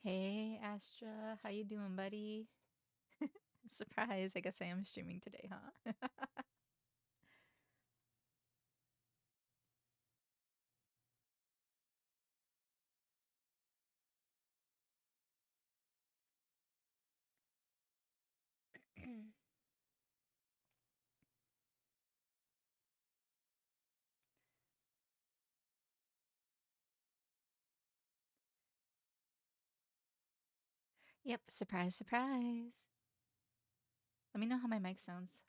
Hey Astra, how you doing, buddy? Surprise, I guess I am streaming today, huh? Yep, surprise, surprise. Let me know how my mic sounds.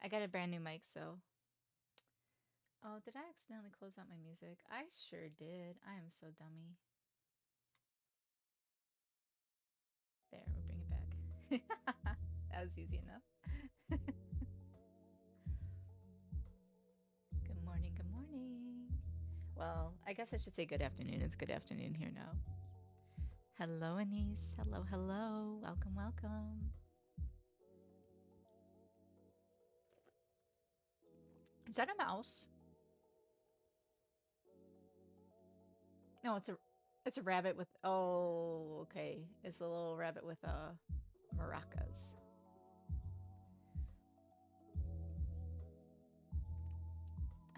I got a brand new mic, so. Oh, did I accidentally close out my music? I sure did. I am so dummy. There, we'll bring it back. That was easy enough. Good morning, good morning. Well, I guess I should say good afternoon. It's good afternoon here now. Hello, Anise. Hello, hello. Welcome, welcome. Is that a mouse? No, it's a rabbit with okay. It's a little rabbit with maracas.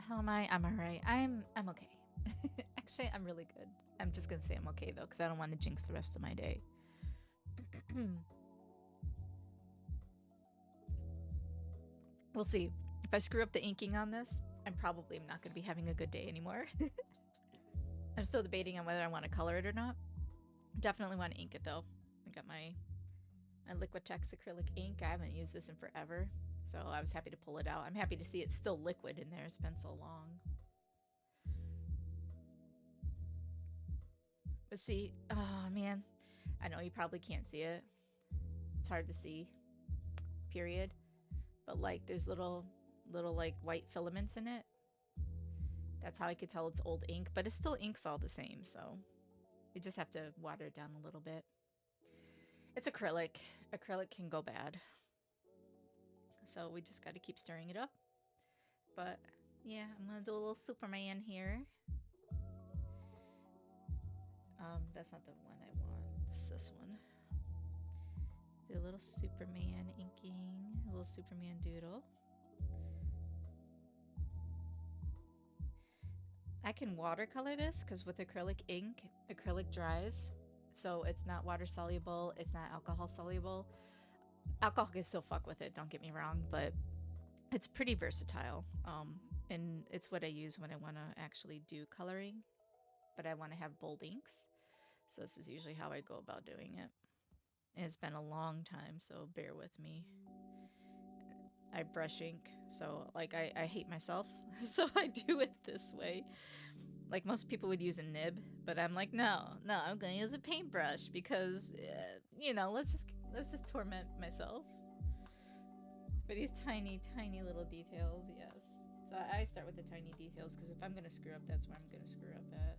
How am I? I'm alright. I'm okay. Actually, I'm really good. I'm just gonna say I'm okay though, because I don't want to jinx the rest of my day. We'll see. If I screw up the inking on this, I'm probably not gonna be having a good day anymore. I'm still debating on whether I want to color it or not. Definitely want to ink it though. I got my Liquitex acrylic ink. I haven't used this in forever, so I was happy to pull it out. I'm happy to see it's still liquid in there. It's been so long. But see, oh man, I know you probably can't see it. It's hard to see, period. But like, there's little like white filaments in it. That's how I could tell it's old ink, but it still inks all the same. So you just have to water it down a little bit. It's acrylic. Acrylic can go bad, so we just got to keep stirring it up. But yeah, I'm gonna do a little Superman here. That's not the one I want. This one. Do a little Superman inking, a little Superman doodle. I can watercolor this because with acrylic ink, acrylic dries. So it's not water soluble, it's not alcohol soluble. Alcohol can still fuck with it, don't get me wrong, but it's pretty versatile. And it's what I use when I want to actually do coloring, but I want to have bold inks. So this is usually how I go about doing it. And it's been a long time, so bear with me. I brush ink, so like I hate myself, so I do it this way. Like most people would use a nib, but I'm like, no, I'm gonna use a paintbrush because, let's just torment myself for these tiny, tiny little details. Yes. So I start with the tiny details because if I'm gonna screw up, that's where I'm gonna screw up at.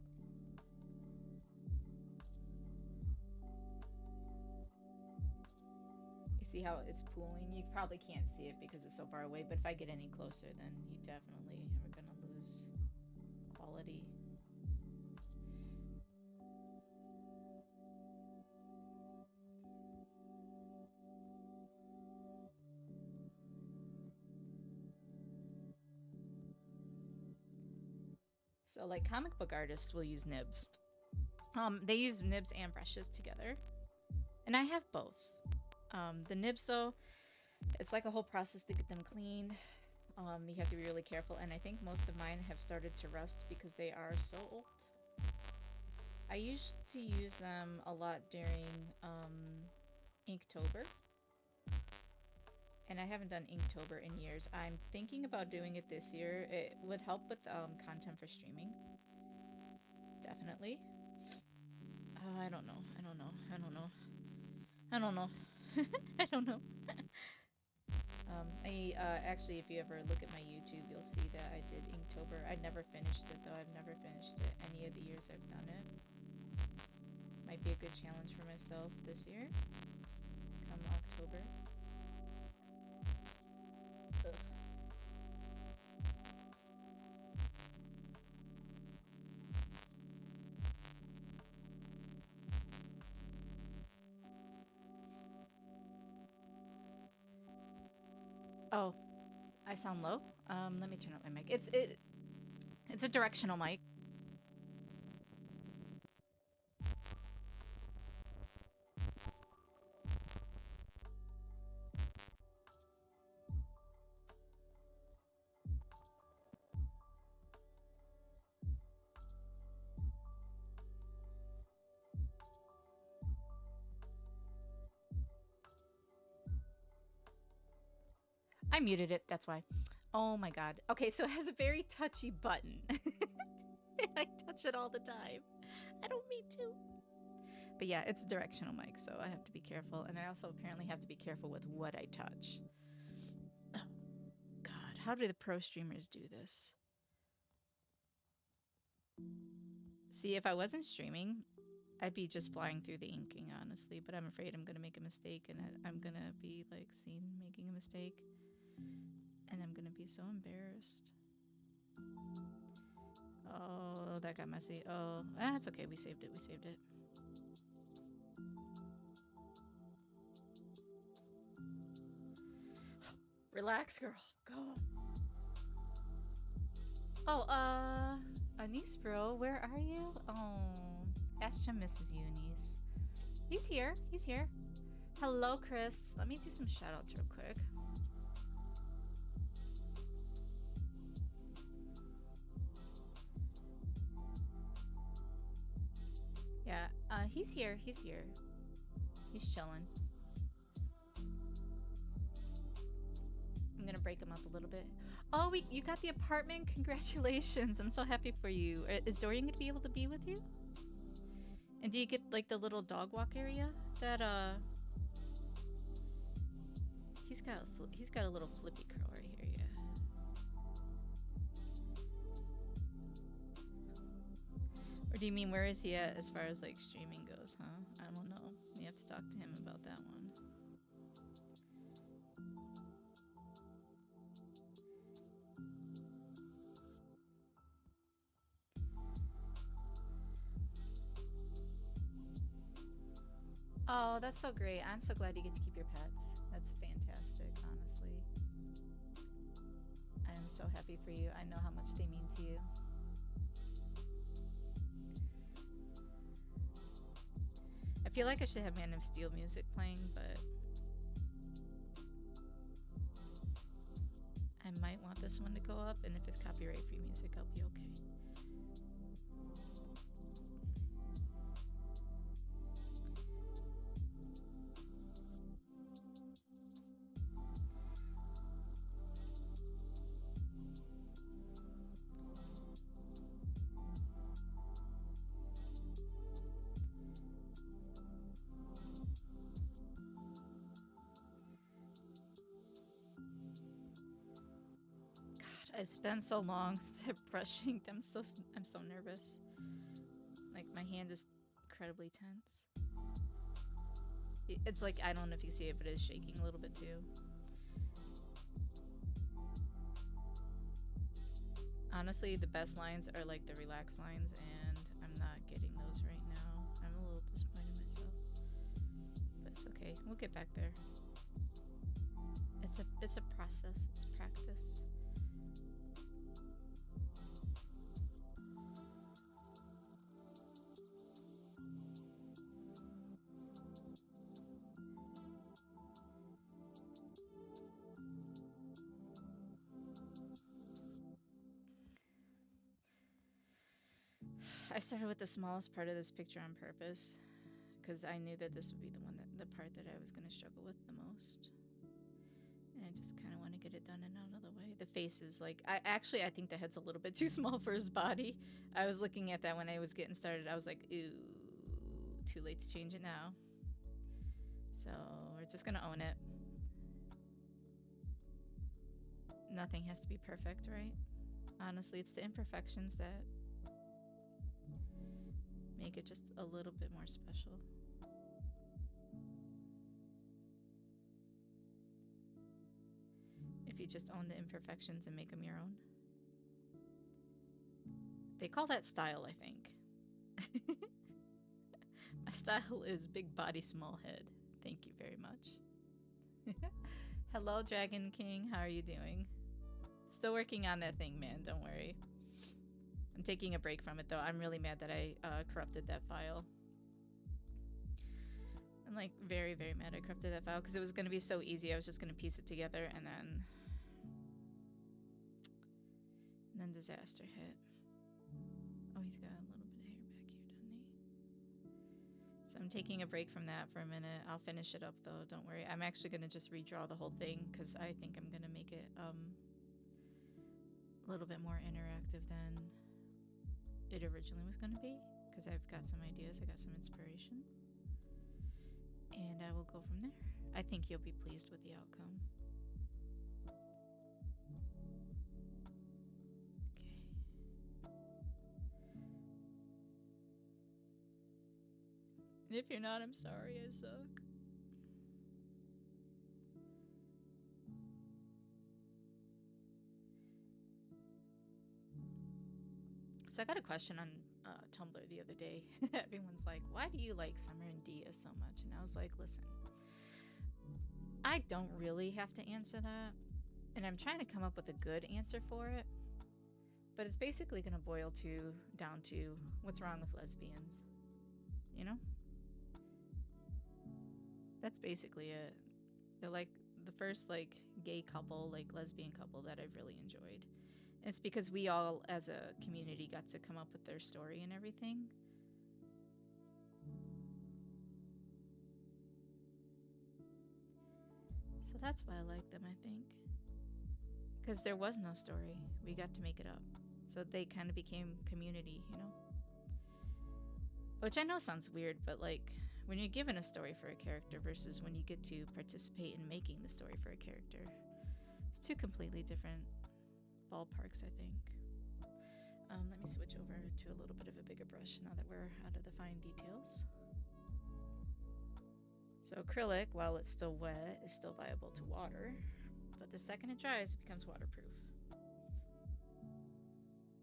You see how it's pooling? You probably can't see it because it's so far away, but if I get any closer, then you definitely are gonna lose quality. So like comic book artists will use nibs. They use nibs and brushes together, and I have both. The nibs though, it's like a whole process to get them cleaned. You have to be really careful, and I think most of mine have started to rust because they are so old. I used to use them a lot during Inktober, and I haven't done Inktober in years. I'm thinking about doing it this year. It would help with content for streaming. Definitely. I don't know. I don't know. I don't know. I don't know. I don't know. I actually, if you ever look at my YouTube, you'll see that I did Inktober. I never finished it though. I've never finished it any of the years I've done it. Might be a good challenge for myself this year. Come October. Ugh. Oh, I sound low. Let me turn up my mic. It's a directional mic. I muted it, that's why. Oh my god. Okay, so it has a very touchy button. I touch it all the time. I don't mean to. But yeah, it's a directional mic, so I have to be careful. And I also apparently have to be careful with what I touch. Oh, God. How do the pro streamers do this? See, if I wasn't streaming, I'd be just flying through the inking, honestly. But I'm afraid I'm going to make a mistake, and I'm going to be, like, seen making a mistake. And I'm going to be so embarrassed. Oh, that got messy. Oh, that's okay. We saved it. We saved it. Relax, girl. Go. Oh, Anise, bro, where are you? Oh, Ashton misses you, Anise. He's here. He's here. Hello, Chris. Let me do some shoutouts real quick. Yeah, he's here. He's here. He's chilling. I'm gonna break him up a little bit. Oh, you got the apartment? Congratulations. I'm so happy for you. Is Dorian gonna be able to be with you? And do you get, like, the little dog walk area that, he's got a little flippy curl right here, yeah. Or do you mean where is he at as far as, like, streaming goes, huh? I don't know. You have to talk to him about that one. Oh, that's so great. I'm so glad you get to keep your pets. That's fantastic, honestly. I am so happy for you. I know how much they mean to you. I feel like I should have Man of Steel music playing, but I might want this one to go up, and if it's copyright-free music, I'll be okay. It's been so long since I've brush inked. I'm so nervous. Like, my hand is incredibly tense. It's like, I don't know if you see it, but it's shaking a little bit too. Honestly, the best lines are like the relaxed lines, and I'm not getting those right now. I'm a little disappointed in myself, but it's okay. We'll get back there. It's a process. It's practice. I started with the smallest part of this picture on purpose, because I knew that this would be the part that I was going to struggle with the most. And I just kind of want to get it done and out of the way. The face is like, I think the head's a little bit too small for his body. I was looking at that when I was getting started. I was like, ooh, too late to change it now. So we're just going to own it. Nothing has to be perfect, right? Honestly, it's the imperfections that make it just a little bit more special. If you just own the imperfections and make them your own. They call that style, I think. My style is big body, small head. Thank you very much. Hello, Dragon King. How are you doing? Still working on that thing, man. Don't worry. I'm taking a break from it, though. I'm really mad that I corrupted that file. I'm like very, very mad I corrupted that file because it was going to be so easy. I was just going to piece it together and then disaster hit. Oh, he's got a little bit of hair back here, doesn't he? So I'm taking a break from that for a minute. I'll finish it up though, don't worry. I'm actually going to just redraw the whole thing because I think I'm going to make it a little bit more interactive than it originally was going to be because I've got some ideas, I got some inspiration. And I will go from there. I think you'll be pleased with the outcome. Okay. And if you're not, I'm sorry, I suck. So I got a question on Tumblr the other day. Everyone's like, why do you like Summer and Dia so much? And I was like, listen, I don't really have to answer that. And I'm trying to come up with a good answer for it. But it's basically going to boil down to what's wrong with lesbians. You know? That's basically it. They're like the first like gay couple, like lesbian couple that I've really enjoyed. And it's because we all as a community got to come up with their story and everything. So that's why I like them, I think. Because there was no story. We got to make it up. So they kind of became community, you know? Which I know sounds weird, but like when you're given a story for a character versus when you get to participate in making the story for a character, it's two completely different ballparks, I think. Let me switch over to a little bit of a bigger brush now that we're out of the fine details. So acrylic, while it's still wet, is still viable to water, but the second it dries, it becomes waterproof.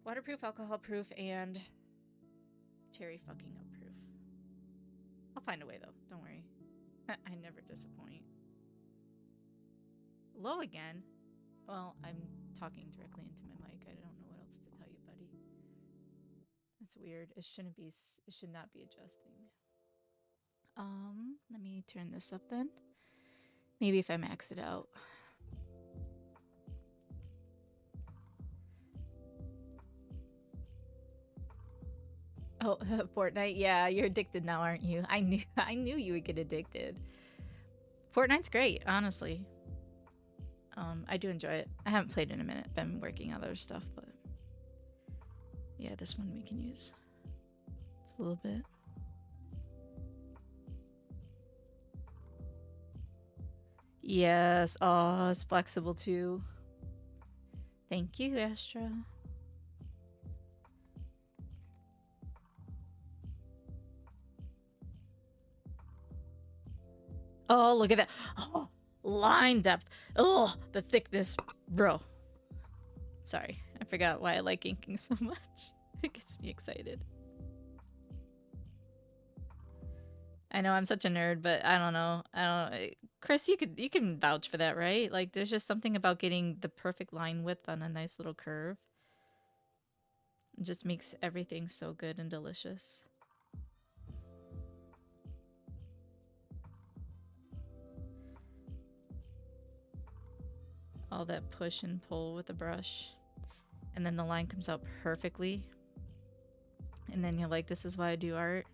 Waterproof, alcohol proof, and Terry fucking up proof. I'll find a way though, don't worry. I never disappoint. Low again? Well, I'm talking directly into my mic. I don't know what else to tell you, buddy. It's weird. It should not be adjusting. Let me turn this up then. Maybe if I max it out. Oh, Fortnite. Yeah, you're addicted now, aren't you? I knew you would get addicted. Fortnite's great, honestly. I do enjoy it. I haven't played in a minute. Been working on other stuff, but yeah, this one we can use. It's a little bit. Yes. Oh, it's flexible too. Thank you, Astra. Oh, look at that. Oh, line depth. Oh, the thickness. Bro. Sorry. I forgot why I like inking so much. It gets me excited. I know I'm such a nerd, but I don't know. Chris, you can vouch for that, right? Like there's just something about getting the perfect line width on a nice little curve. It just makes everything so good and delicious. All that push and pull with the brush. And then the line comes out perfectly. And then you're like, this is why I do art.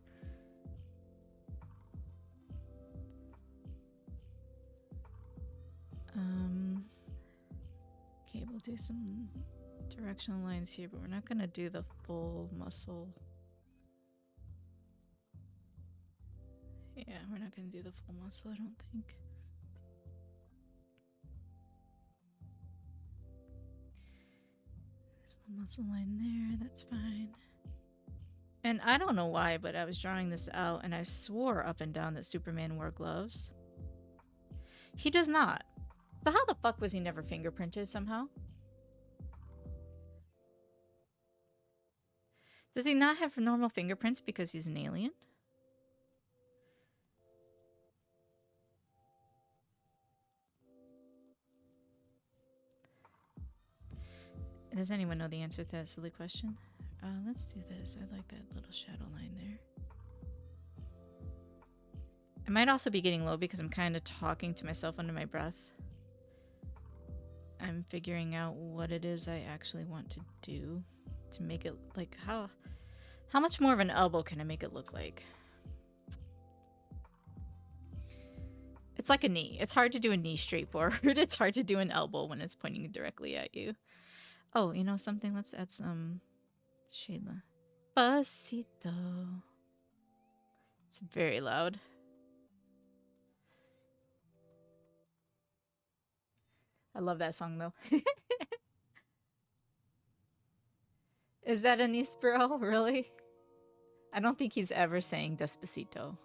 Okay, we'll do some directional lines here, but we're not gonna do the full muscle. Yeah, we're not gonna do the full muscle, I don't think. There's a muscle line there, that's fine. And I don't know why, but I was drawing this out and I swore up and down that Superman wore gloves. He does not. So how the fuck was he never fingerprinted somehow? Does he not have normal fingerprints because he's an alien? Does anyone know the answer to that silly question? Let's do this. I like that little shadow line there. I might also be getting low because I'm kind of talking to myself under my breath. I'm figuring out what it is I actually want to do to make it like how much more of an elbow can I make it look like? It's like a knee. It's hard to do a knee straight forward. It's hard to do an elbow when it's pointing directly at you. Oh, you know something? Let's add some Shayla. Pasito. It's very loud. I love that song though. Is that Anispero? Really? I don't think he's ever saying Despacito.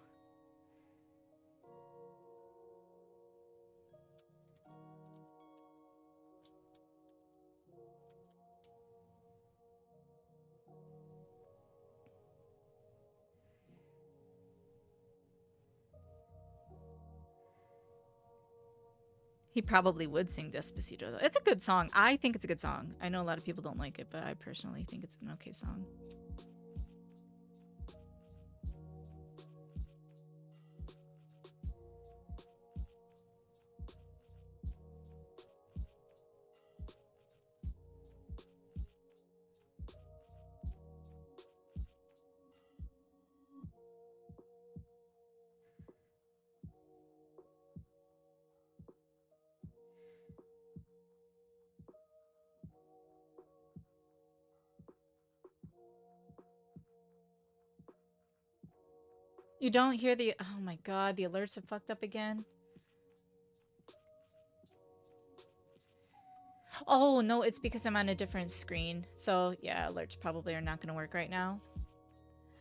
He probably would sing Despacito though. It's a good song. I think it's a good song. I know a lot of people don't like it, but I personally think it's an okay song. You don't hear the... Oh my god, the alerts are fucked up again. Oh, no, it's because I'm on a different screen. So, yeah, alerts probably are not going to work right now.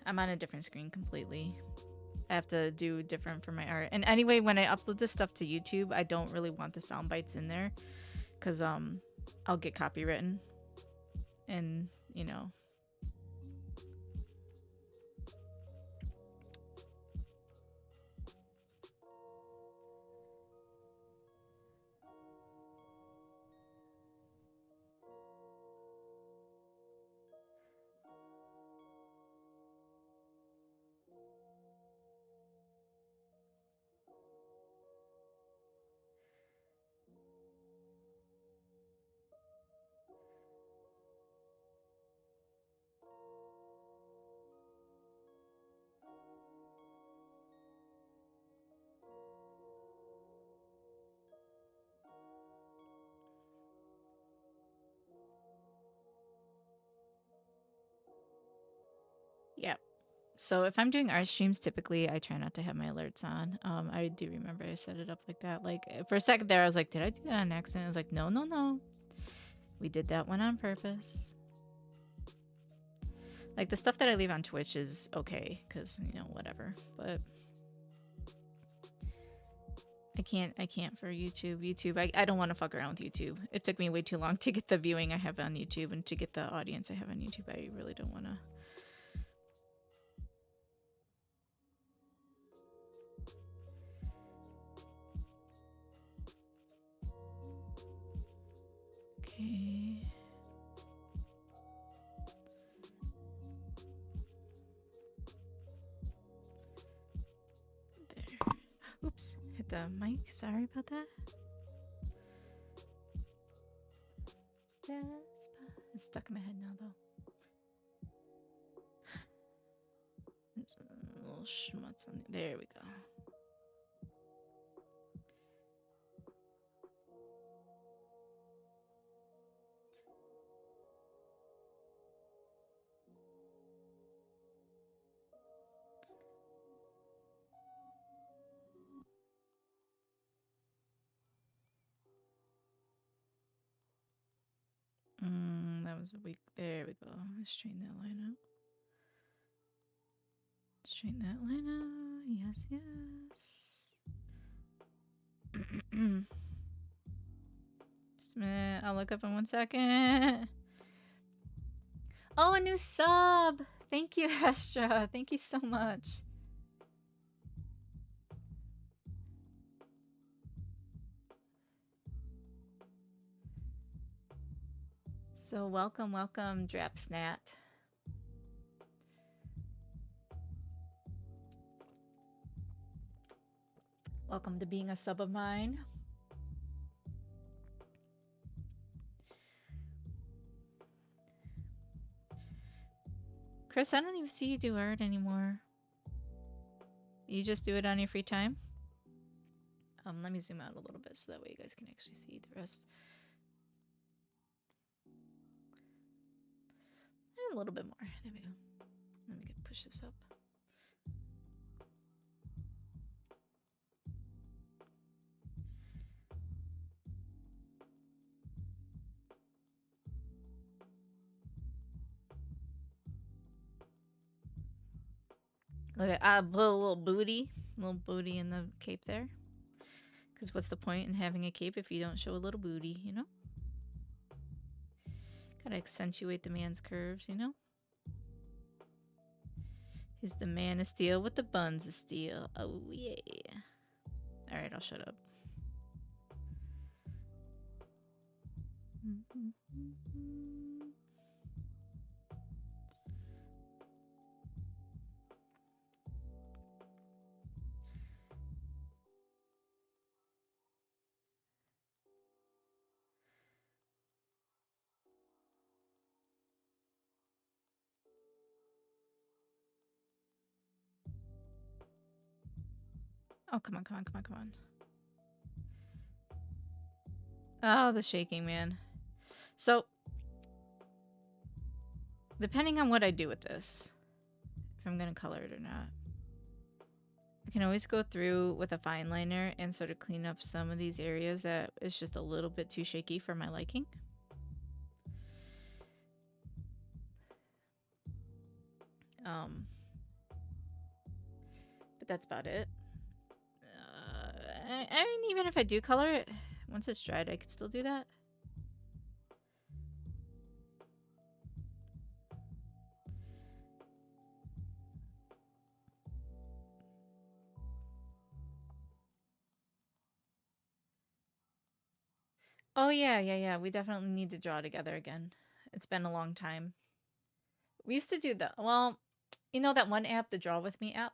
I'm on a different screen completely. I have to do different for my art. And anyway, when I upload this stuff to YouTube, I don't really want the sound bites in there. Because, I'll get copywritten. And, you know... Yep. So if I'm doing art streams, typically I try not to have my alerts on. I do remember I set it up like that. Like for a second there, I was like, did I do that on accident? I was like, no, no, no. We did that one on purpose. Like the stuff that I leave on Twitch is okay, because you know, whatever. But I can't for YouTube. YouTube, I don't want to fuck around with YouTube. It took me way too long to get the viewing I have on YouTube and to get the audience I have on YouTube. I really don't want to. Okay. There. Oops. Hit the mic. Sorry about that. It's stuck in my head now, though. There's a little schmutz on there. We go. That was a weak. There we go. Let's straighten that line out. Straighten that line out. Yes, yes. Just a minute. I'll look up in 1 second. Oh, a new sub. Thank you, Astra. Thank you so much. So welcome, welcome, Drapsnat. Welcome to being a sub of mine. Chris, I don't even see you do art anymore. You just do it on your free time? Let me zoom out a little bit so that way you guys can actually see the rest. And a little bit more. There we go. Let me push this up. Look at I put a little booty in the cape there. Because what's the point in having a cape if you don't show a little booty, you know? Gotta accentuate the man's curves, you know? He's the man of steel with the buns of steel. Oh, yeah. Alright, I'll shut up. Oh, come on, come on, come on, come on. Oh, the shaking, man. So, depending on what I do with this, if I'm going to color it or not, I can always go through with a fine liner and sort of clean up some of these areas that is just a little bit too shaky for my liking. But that's about it. I mean, even if I do color it, once it's dried, I could still do that. Oh, yeah. We definitely need to draw together again. It's been a long time. We used to do the, well, you know that one app, the Draw With Me app?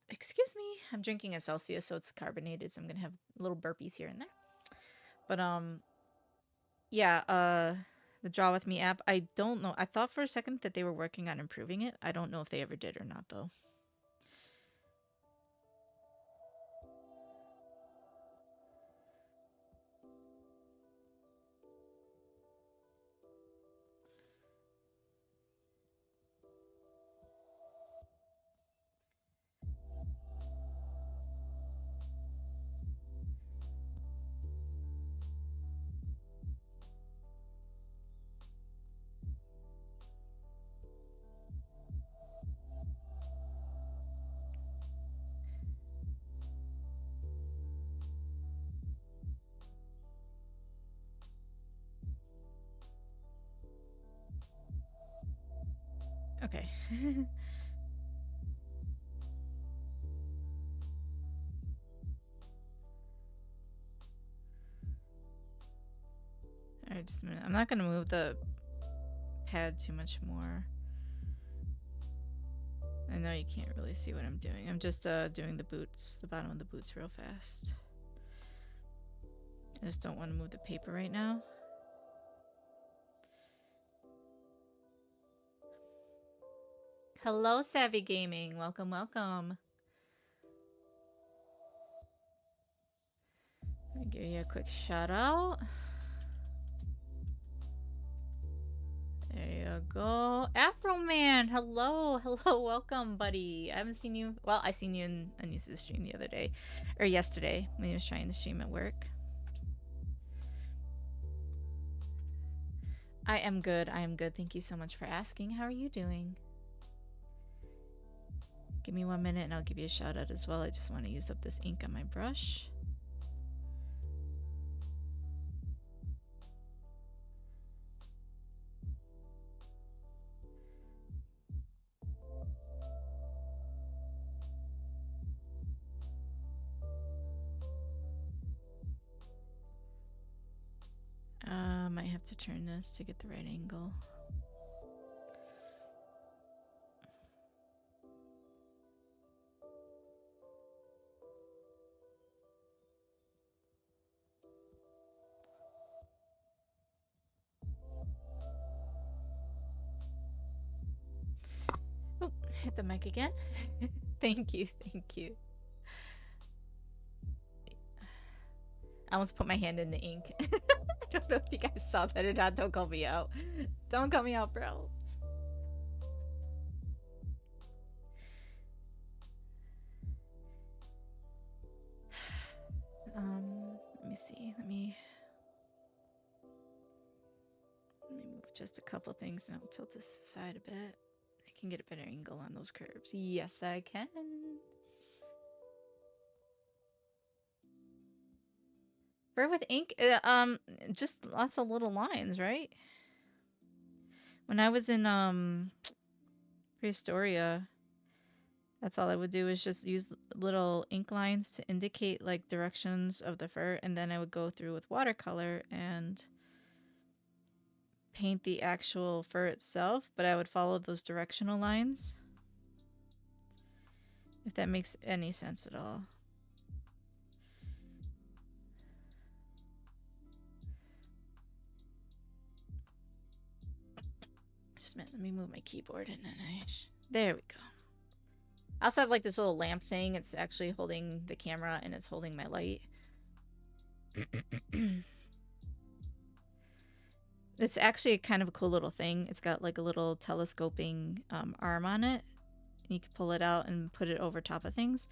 Excuse me. I'm drinking a Celsius, so it's carbonated, so I'm going to have little burpees here and there. But, yeah, the Draw With Me app, I don't know. I thought for a second that they were working on improving it. I don't know if they ever did or not, though. Okay. Alright, just a minute. I'm not going to move the pad too much more. I know you can't really see what I'm doing. I'm just doing the boots, the bottom of the boots real fast. I just don't want to move the paper right now. Hello, Savvy Gaming. Welcome, welcome. Let me give you a quick shout out. There you go. Afro Man, hello. Welcome, buddy. I haven't seen you. Well, I seen you in Anis's stream the other day. Or yesterday, when he was trying to stream at work. I am good. Thank you so much for asking. How are you doing? Give me 1 minute and I'll give you a shout out as well. I just want to use up this ink on my brush. Might have have to turn this to get the right angle. Oh, hit the mic again. Thank you, thank you. I almost put my hand in the ink. I don't know if you guys saw that or not. Don't call me out. Don't call me out, bro. Let me see. Let me move just a couple things and I'll tilt this aside a bit. I can get a better angle on those curves. Yes, I can. Fur with ink? Just lots of little lines, right? When I was in Prehistoria, that's all I would do is just use little ink lines to indicate like directions of the fur, and then I would go through with watercolor and paint the actual fur itself, but I would follow those directional lines. If that makes any sense at all. Just a minute, let me move my keyboard and then there we go. I also have like this little lamp thing. It's actually holding the camera and it's holding my light. It's actually kind of a cool little thing. It's got like a little telescoping arm on it. You can pull it out and put it over top of things.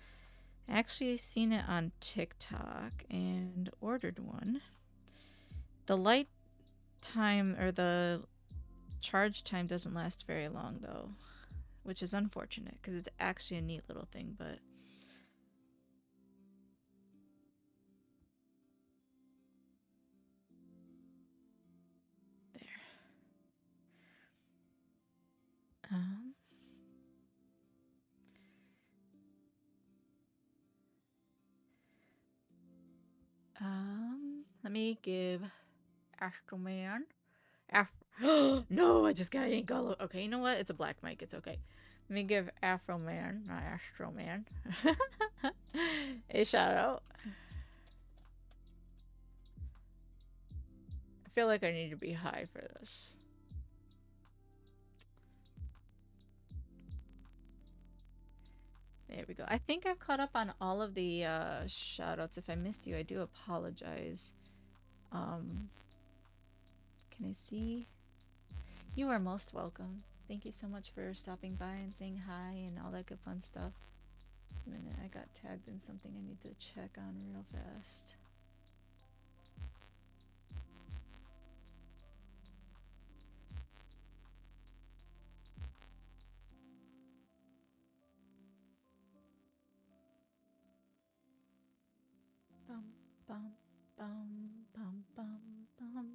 I actually seen it on TikTok and ordered one. The light time or the charge time doesn't last very long though, which is unfortunate because it's actually a neat little thing, but there. Let me give Astroman. No, I just got ink all over. Okay, you know what? It's a black mic. It's okay. Let me give Afroman, not Astroman, a shout out. I feel like I need to be high for this. There we go. I think I've caught up on all of the shout outs. If I missed you, I do apologize. Can I see? You are most welcome. Thank you so much for stopping by and saying hi and all that good fun stuff. A minute, I got tagged in something I need to check on real fast. Bum, bum, bum, bum, bum, bum.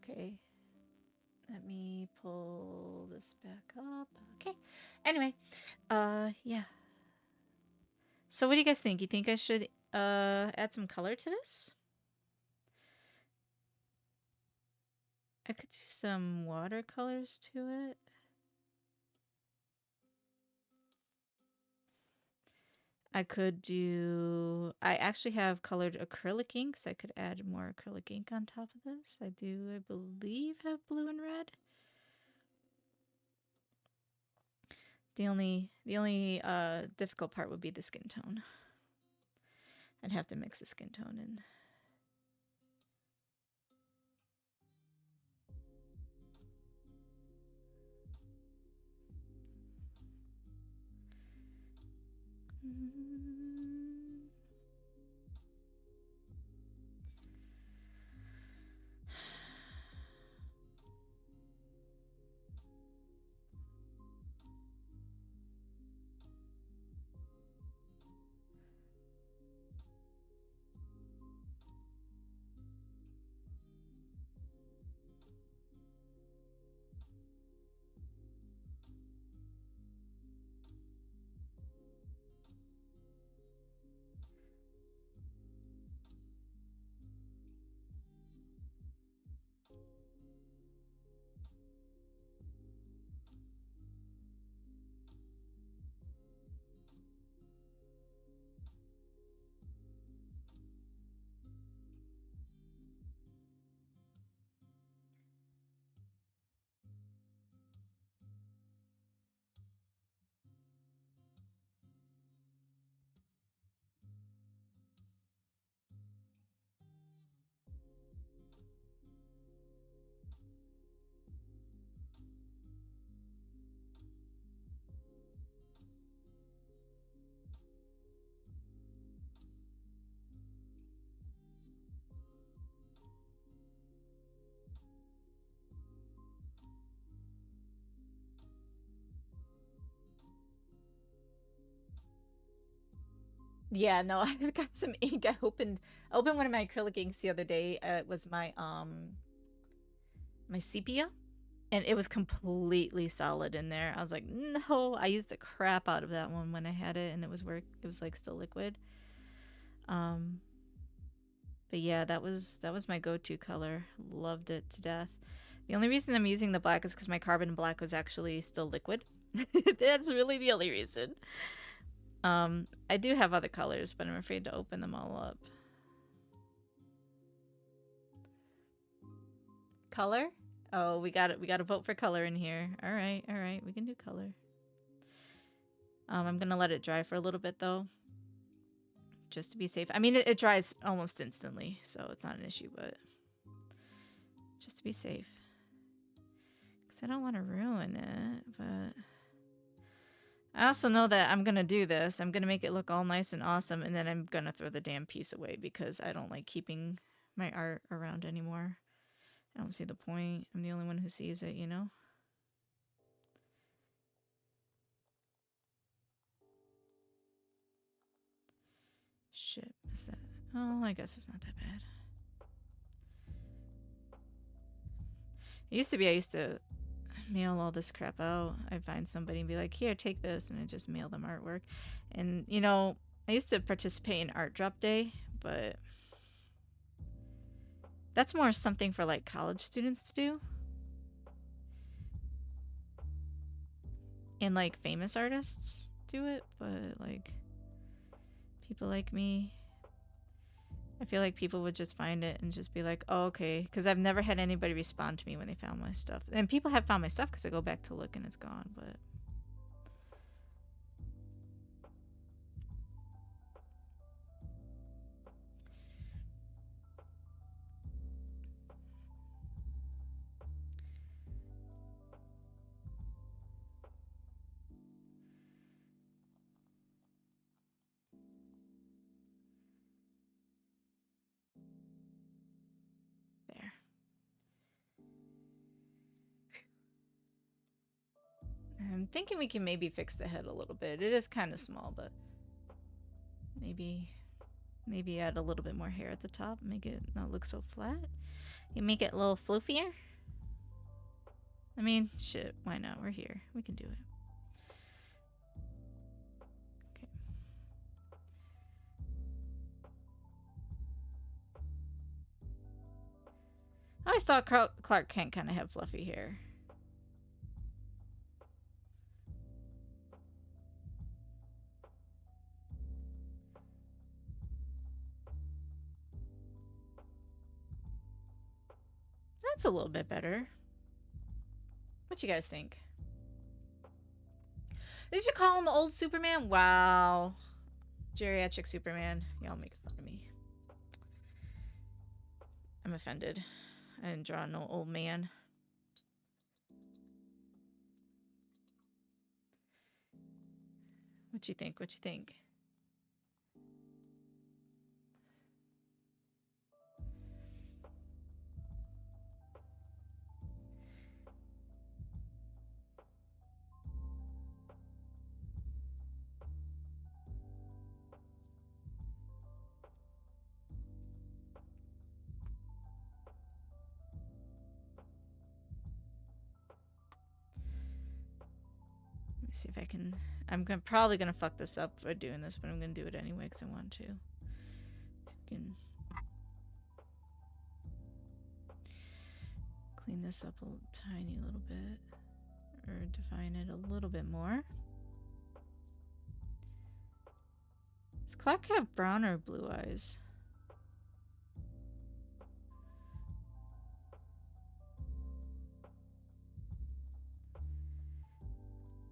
Okay. Let me pull this back up. Okay. Anyway, yeah. So what do you guys think? You think I should add some color to this? I could do some watercolors to it. I could do... I actually have colored acrylic inks. I could add more acrylic ink on top of this. I do, I believe, have blue and red. The only difficult part would be the skin tone. I'd have to mix the skin tone in. Yeah, no, I've got some ink. I opened one of my acrylic inks the other day. It was my sepia, and it was completely solid in there. I was like, no, I used the crap out of that one when I had it, and it was like still liquid. Um, but yeah, that was my go-to color. Loved it to death. The only reason I'm using the black is because my carbon black was actually still liquid. That's really the only reason. I do have other colors, but I'm afraid to open them all up. Color? Oh, we got it. We got to vote for color in here. All right, all right. We can do color. I'm gonna let it dry for a little bit though, just to be safe. I mean, it dries almost instantly, so it's not an issue, but just to be safe. Because I don't want to ruin it, but I also know that I'm gonna do this. I'm gonna make it look all nice and awesome, and then I'm gonna throw the damn piece away because I don't like keeping my art around anymore. I don't see the point. I'm the only one who sees it, you know? Shit, is that... Oh, I guess it's not that bad. It used to be I used to mail all this crap out. I'd find somebody and be like, here, take this, and I just mail them artwork. And, you know, I used to participate in Art Drop Day, but that's more something for, like, college students to do. And, like, famous artists do it, but, like, people like me, I feel like people would just find it and just be like, oh, okay. Because I've never had anybody respond to me when they found my stuff. And people have found my stuff because I go back to look and it's gone, but... There. I'm thinking we can maybe fix the head a little bit. It is kind of small, but maybe add a little bit more hair at the top, make it not look so flat. You make it a little floofier. I mean, shit, why not? We're here. We can do it. Okay. I always thought Clark Kent kind of had fluffy hair. That's a little bit better. What you guys think? Did you call him old Superman? Wow. Geriatric Superman. Y'all make fun of me. I'm offended. I didn't draw no old man. What you think? What you think? Let me see if I can... probably gonna fuck this up by doing this, but I'm gonna do it anyway because I want to. So we can clean this up a tiny little bit, or define it a little bit more. Does Clark have brown or blue eyes?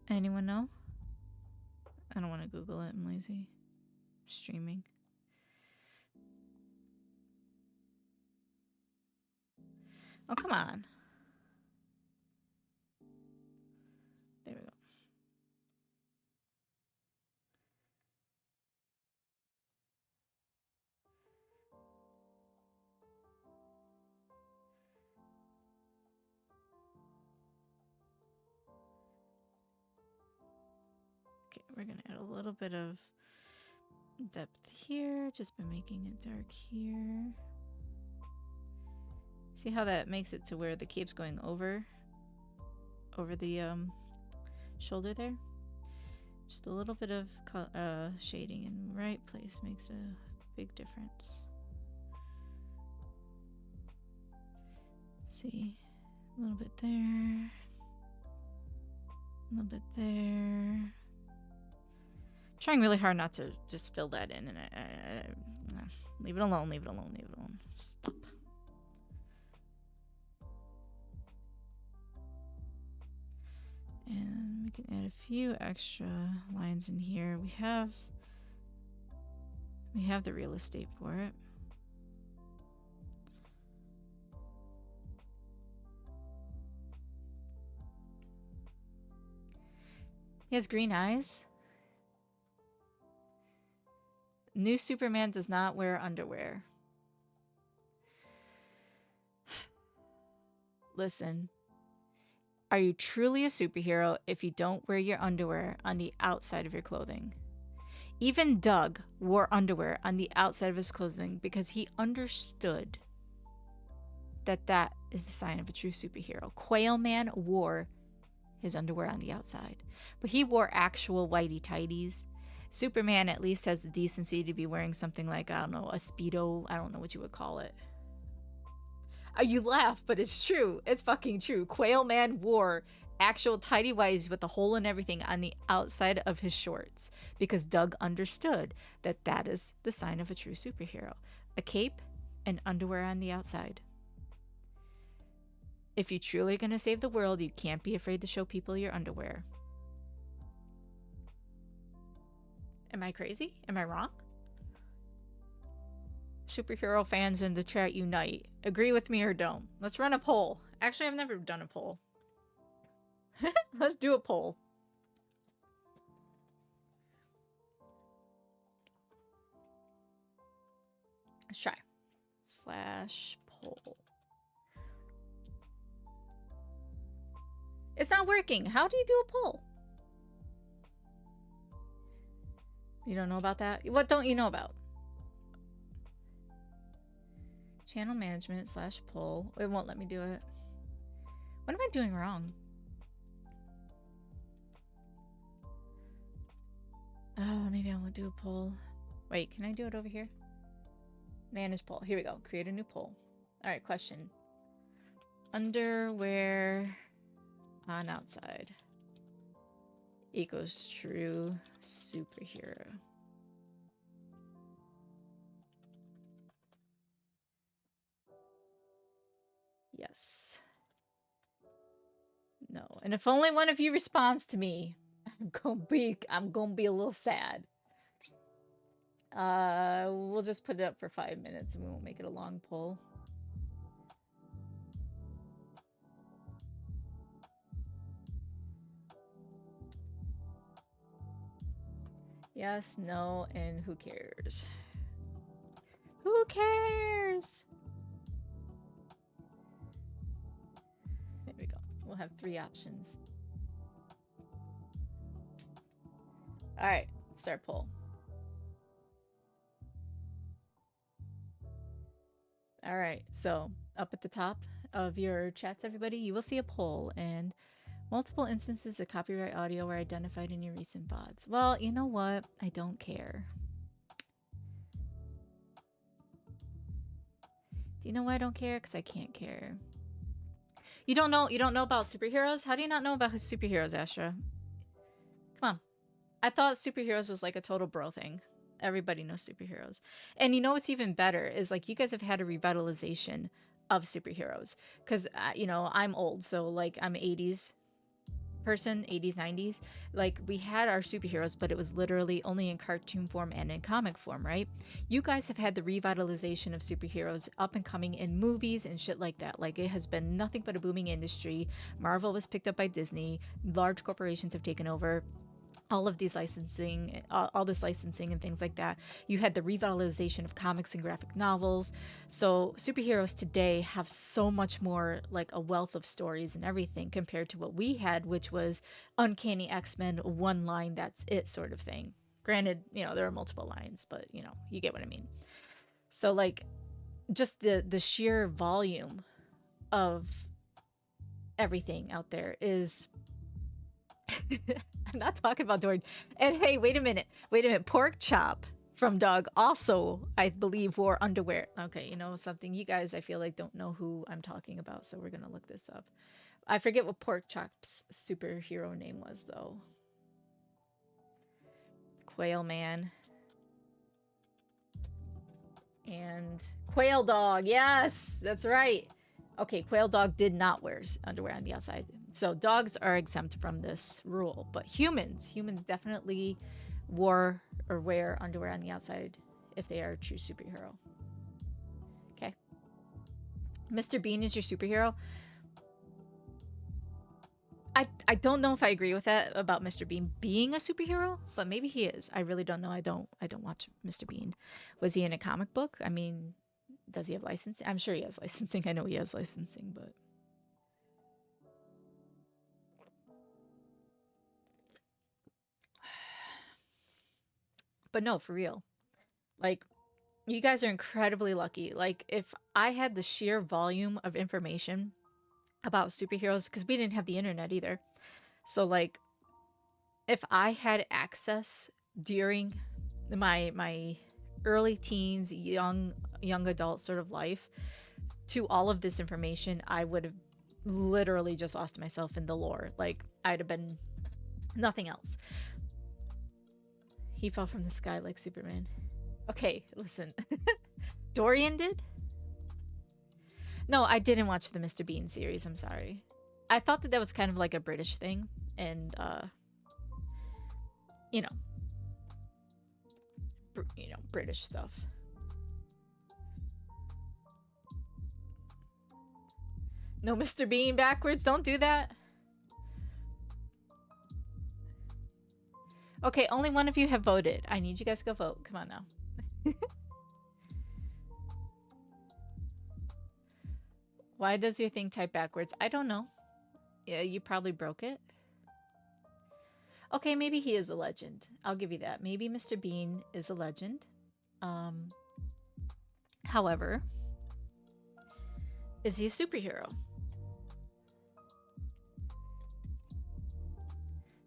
Anyone know? I don't want to Google it. I'm lazy. I'm streaming. Oh, come on. There we go. Okay, we're gonna add a little bit of Depth here, just by making it dark here. See how that makes it to where the cape's going over the shoulder there? Just a little bit of shading in the right place makes a big difference. Let's see, a little bit there, a little bit there. Trying really hard not to just fill that in, and leave it alone, leave it alone, leave it alone. Stop. And we can add a few extra lines in here. We have the real estate for it. He has green eyes. New Superman does not wear underwear. Listen. Are you truly a superhero if you don't wear your underwear on the outside of your clothing? Even Doug wore underwear on the outside of his clothing because he understood that that is the sign of a true superhero. Quail Man wore his underwear on the outside, but he wore actual whitey tighties. Superman at least has the decency to be wearing something like, I don't know, a Speedo. I don't know what you would call it. You laugh, but it's true. It's fucking true. Quail Man wore actual tidy whities with a hole and everything on the outside of his shorts because Doug understood that that is the sign of a true superhero. A cape and underwear on the outside. If you're truly going to save the world, you can't be afraid to show people your underwear. Am I crazy? Am I wrong? Superhero fans in the chat unite. Agree with me or don't. Let's run a poll. Actually, I've never done a poll. Let's do a poll. Let's try. /poll. It's not working. How do you do a poll? You don't know about that? What don't you know about? Channel management /poll. It won't let me do it. What am I doing wrong? Oh, maybe I won't do a poll. Wait, can I do it over here? Manage poll. Here we go. Create a new poll. All right, question. Underwear on outside equals true superhero. Yes. No. And if only one of you responds to me, I'm gonna be a little sad. We'll just put it up for 5 minutes and we won't make it a long poll. Yes, no, and who cares? Who cares? There we go. We'll have 3 options. All right, start poll. All right, so up at the top of your chats, everybody, you will see a poll, and multiple instances of copyright audio were identified in your recent VODs. Well, you know what? I don't care. Do you know why I don't care? Because I can't care. You don't know about superheroes? How do you not know about superheroes, Astra? Come on. I thought superheroes was like a total bro thing. Everybody knows superheroes. And you know what's even better is like you guys have had a revitalization of superheroes. Because, you know, I'm old. So like I'm 80s person, 80s, 90s. Like we had our superheroes, but it was literally only in cartoon form and in comic form, right? You guys have had the revitalization of superheroes up and coming in movies and shit like that. Like it has been nothing but a booming industry. Marvel was picked up by Disney. Large corporations have taken over all of these licensing, all this licensing and things like that. You had the revitalization of comics and graphic novels. So superheroes today have so much more like a wealth of stories and everything compared to what we had, which was Uncanny X-Men, one line, that's it sort of thing. Granted, you know, there are multiple lines, but you know, you get what I mean. So like just the sheer volume of everything out there is I'm not talking about Dory. And hey, wait a minute. Pork Chop from Doug also, I believe, wore underwear. Okay, you know something? You guys, I feel like, don't know who I'm talking about, so we're gonna look this up. I forget what Pork Chop's superhero name was, though. Quail Man. And Quail Dog. Yes, that's right. Okay, Quail Dog did not wear underwear on the outside. So dogs are exempt from this rule, but humans definitely wore or wear underwear on the outside if they are a true superhero. Okay. Mr. Bean is your superhero. I don't know if I agree with that about Mr. Bean being a superhero, but maybe he is. I really don't know. I don't watch Mr. Bean. Was he in a comic book? I mean, does he have licensing? I'm sure he has licensing. I know he has licensing, but no, for real. Like, you guys are incredibly lucky. Like, if I had the sheer volume of information about superheroes, because we didn't have the internet either. So, like, if I had access during my early teens, young adult sort of life to all of this information, I would have literally just lost myself in the lore. Like, I'd have been nothing else. He fell from the sky like Superman. Okay, listen. Dorian did? No, I didn't watch the Mr. Bean series. I'm sorry. I thought that was kind of like a British thing. And, you know, British stuff. No Mr. Bean backwards. Don't do that. Okay, only one of you have voted. I need you guys to go vote. Come on now. Why does your thing type backwards? I don't know. Yeah, you probably broke it. Okay, maybe he is a legend. I'll give you that. Maybe Mr. Bean is a legend. However, is he a superhero?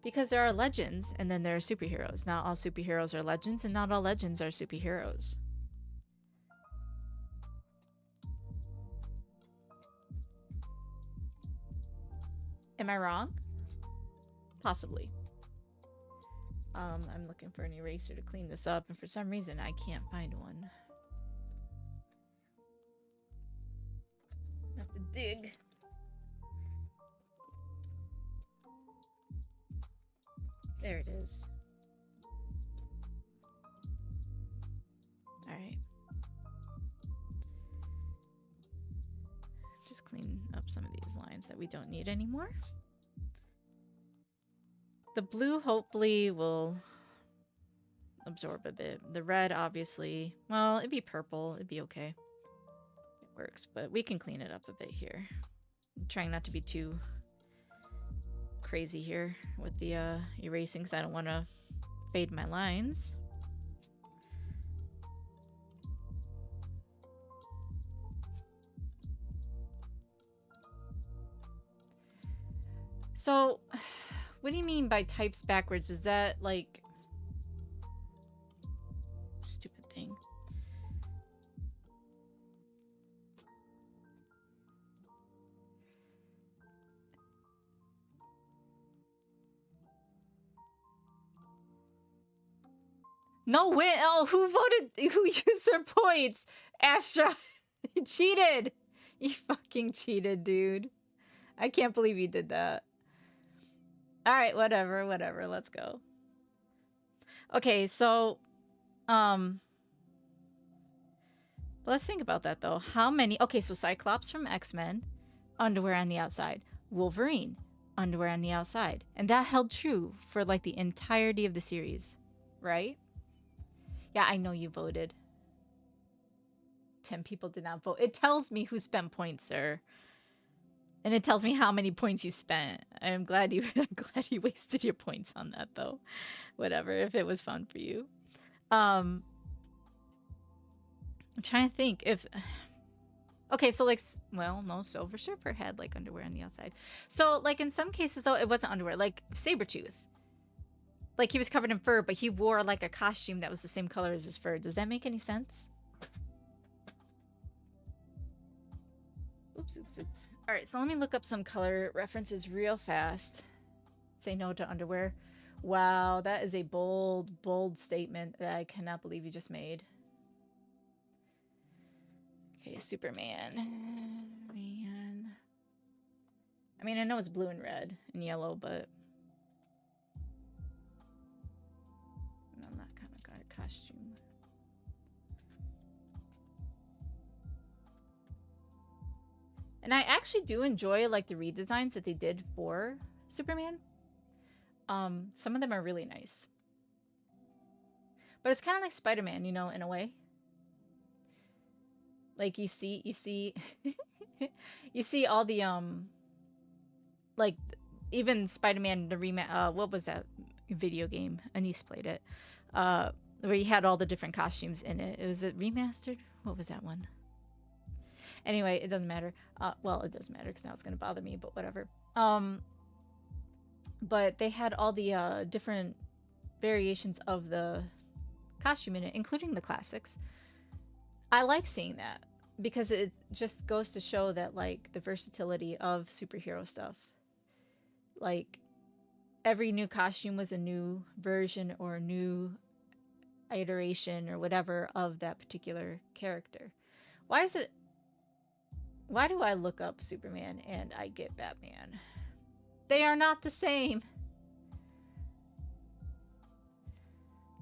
Because there are legends and then there are superheroes. Not all superheroes are legends and not all legends are superheroes. Am I wrong? Possibly. I'm looking for an eraser to clean this up, and for some reason I can't find one. Have to dig. There it is. Alright. Just clean up some of these lines that we don't need anymore. The blue hopefully will absorb a bit. The red obviously, well, it'd be purple. It'd be okay. It works, but we can clean it up a bit here. I'm trying not to be too crazy here with the erasing because I don't want to fade my lines. So, what do you mean by types backwards? Is that like... Stupid thing. No win. Oh, who voted? Who used their points? Astra. You cheated. You fucking cheated, dude. I can't believe you did that. Alright, whatever. Let's go. Okay, so... let's think about that, though. How many... Okay, so Cyclops from X-Men. Underwear on the outside. Wolverine. Underwear on the outside. And that held true for, like, the entirety of the series. Right? Yeah, I know you voted. 10 people did not vote. It tells me who spent points, sir. And it tells me how many points you spent. I'm glad you wasted your points on that though. Whatever, if it was fun for you. I'm trying to think if okay, so like, well, no, Silver Surfer had like underwear on the outside. So like in some cases though, it wasn't underwear. Like Sabretooth, like he was covered in fur, but he wore like a costume that was the same color as his fur. Does that make any sense? Oops, oops, oops. All right, so let me look up some color references real fast. Say no to underwear. Wow, that is a bold, bold statement that I cannot believe you just made. Okay, Superman. Man. I mean, I know it's blue and red and yellow, but no, not kind of costume. And I actually do enjoy like the redesigns that they did for Superman. Some of them are really nice. But it's kind of like Spider-Man, you know, in a way. Like you see you see all the like even Spider-Man the what was that video game? Anise played it. Where you had all the different costumes in it. Was it remastered? What was that one? Anyway, it doesn't matter. Well, it does matter because now it's gonna bother me, but whatever. But they had all the different variations of the costume in it, including the classics. I like seeing that because it just goes to show that like the versatility of superhero stuff. Like every new costume was a new version or a new iteration or whatever of that particular character. Why do I look up Superman and I get Batman? They are not the same.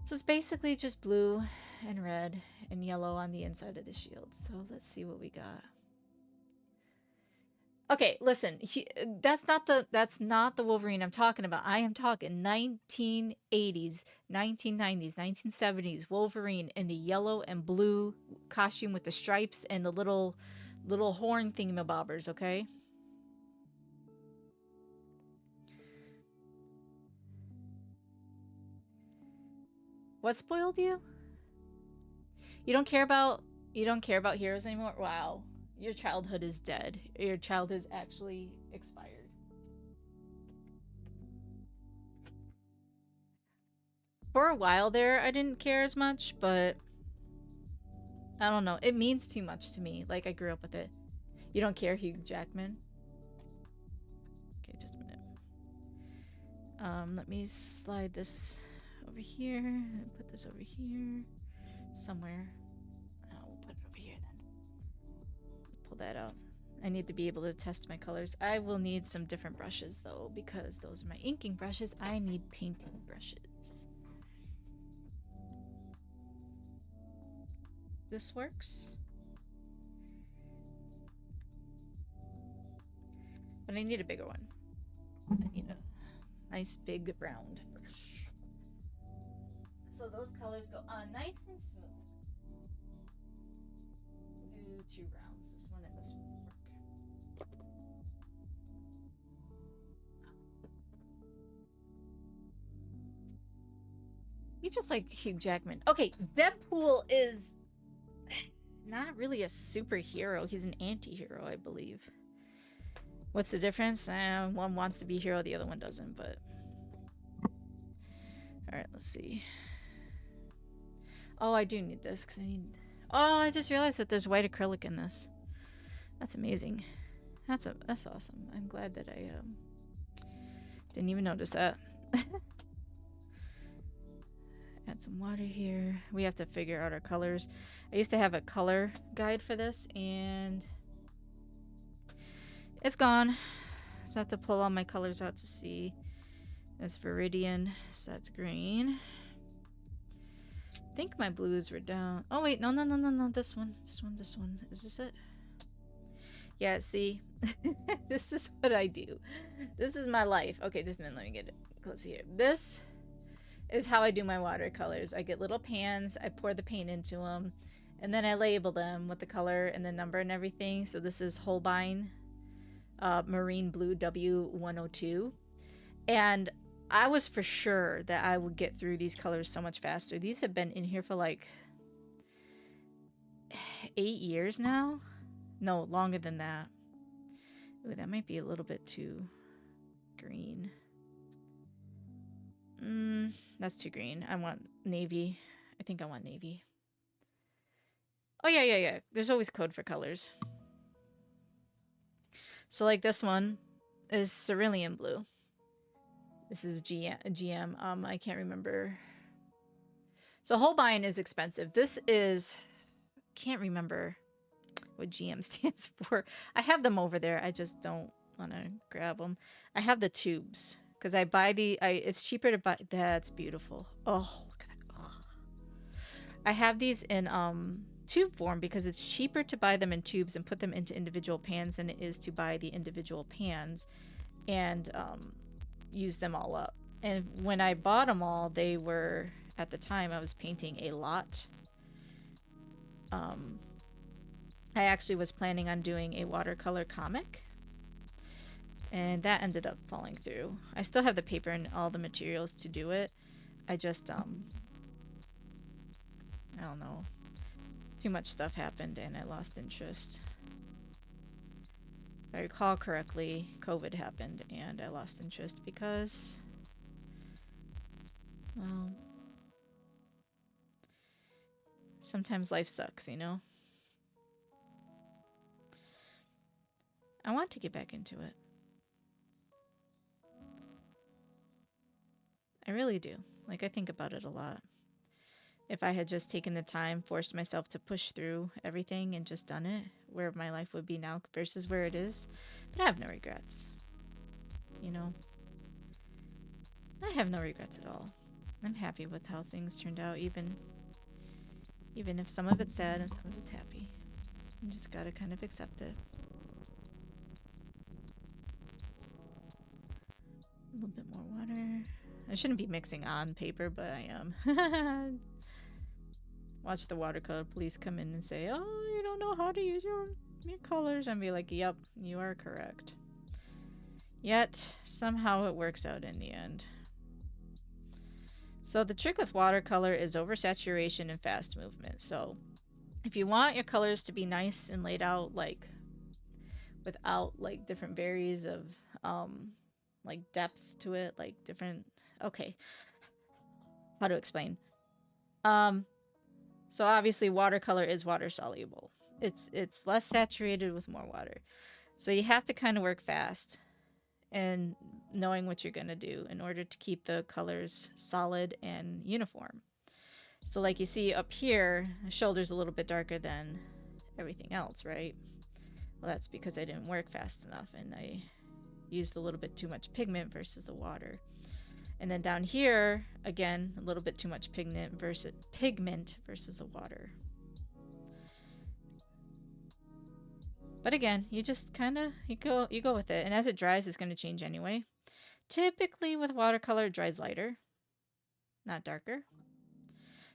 So it's basically just blue and red and yellow on the inside of the shield. So let's see what we got. Okay, listen. That's not the Wolverine I'm talking about. I am talking 1980s, 1990s, 1970s Wolverine in the yellow and blue costume with the stripes and the little horn thingamabobbers, okay? What spoiled you? You don't care about heroes anymore? Wow. Your childhood is dead. Your child has actually expired. For a while there, I didn't care as much, but I don't know. It means too much to me. Like, I grew up with it. You don't care, Hugh Jackman? Okay, just a minute. Let me slide this over here and put this over here somewhere. We'll put it over here then. Pull that out. I need to be able to test my colors. I will need some different brushes though, because those are my inking brushes. I need painting brushes. This works. But I need a bigger one. I need a nice big round brush. So those colors go on nice and smooth. We'll do 2 rounds. This one and this one will work. He's just like Hugh Jackman. Okay, Deadpool is not really a superhero. He's an anti-hero, I believe. What's the difference? One wants to be a hero, the other one doesn't, but... Alright, let's see. Oh, I do need this, because I need... Oh, I just realized that there's white acrylic in this. That's amazing. That's awesome. I'm glad that I didn't even notice that. Add some water here. We have to figure out our colors. I used to have a color guide for this, and it's gone. So I have to pull all my colors out to see. That's Viridian, so that's green. I think my blues were down. Oh wait, no. This one. Is this it? Yeah, see? This is what I do. This is my life. Okay, just a minute, let me get it close here. This is how I do my watercolors. I get little pans, I pour the paint into them, and then I label them with the color and the number and everything. So this is Holbein Marine Blue W102. And I was for sure that I would get through these colors so much faster. These have been in here for like 8 years now. No, longer than that. Ooh, that might be a little bit too green. That's too green. I want navy. I think I want navy. Oh, yeah. There's always code for colors. So, like, this one is cerulean blue. This is GM. I can't remember. So, Holbein is expensive. This is... Can't remember what GM stands for. I have them over there. I just don't want to grab them. I have the tubes. Because I buy it's cheaper to buy... That's beautiful. Oh, look at that. Oh. I have these in tube form because it's cheaper to buy them in tubes and put them into individual pans than it is to buy the individual pans and use them all up. And when I bought them all, they were... At the time, I was painting a lot. I actually was planning on doing a watercolor comic. And that ended up falling through. I still have the paper and all the materials to do it. I just, I don't know. Too much stuff happened and I lost interest. If I recall correctly, COVID happened and I lost interest because, well, sometimes life sucks, you know? I want to get back into it. I really do. Like, I think about it a lot. If I had just taken the time, forced myself to push through everything and just done it, where my life would be now versus where it is. But I have no regrets. You know? I have no regrets at all. I'm happy with how things turned out, even if some of it's sad and some of it's happy. You just gotta kind of accept it. A little bit more water. I shouldn't be mixing on paper, but I am. Watch the watercolor police come in and say, oh, you don't know how to use your colors. And be like, yep, you are correct. Yet, somehow it works out in the end. So the trick with watercolor is oversaturation and fast movement. So if you want your colors to be nice and laid out, like, without, like, different varies of, like, depth to it, like, different... Okay. How to explain? So obviously watercolor is water soluble. It's less saturated with more water. So you have to kind of work fast and knowing what you're going to do in order to keep the colors solid and uniform. So like you see up here, the shoulder's a little bit darker than everything else, right? Well, that's because I didn't work fast enough and I used a little bit too much pigment versus the water. And then down here, again, a little bit too much pigment versus the water. But again, you just kind of, you go with it. And as it dries, it's going to change anyway. Typically with watercolor, it dries lighter, not darker.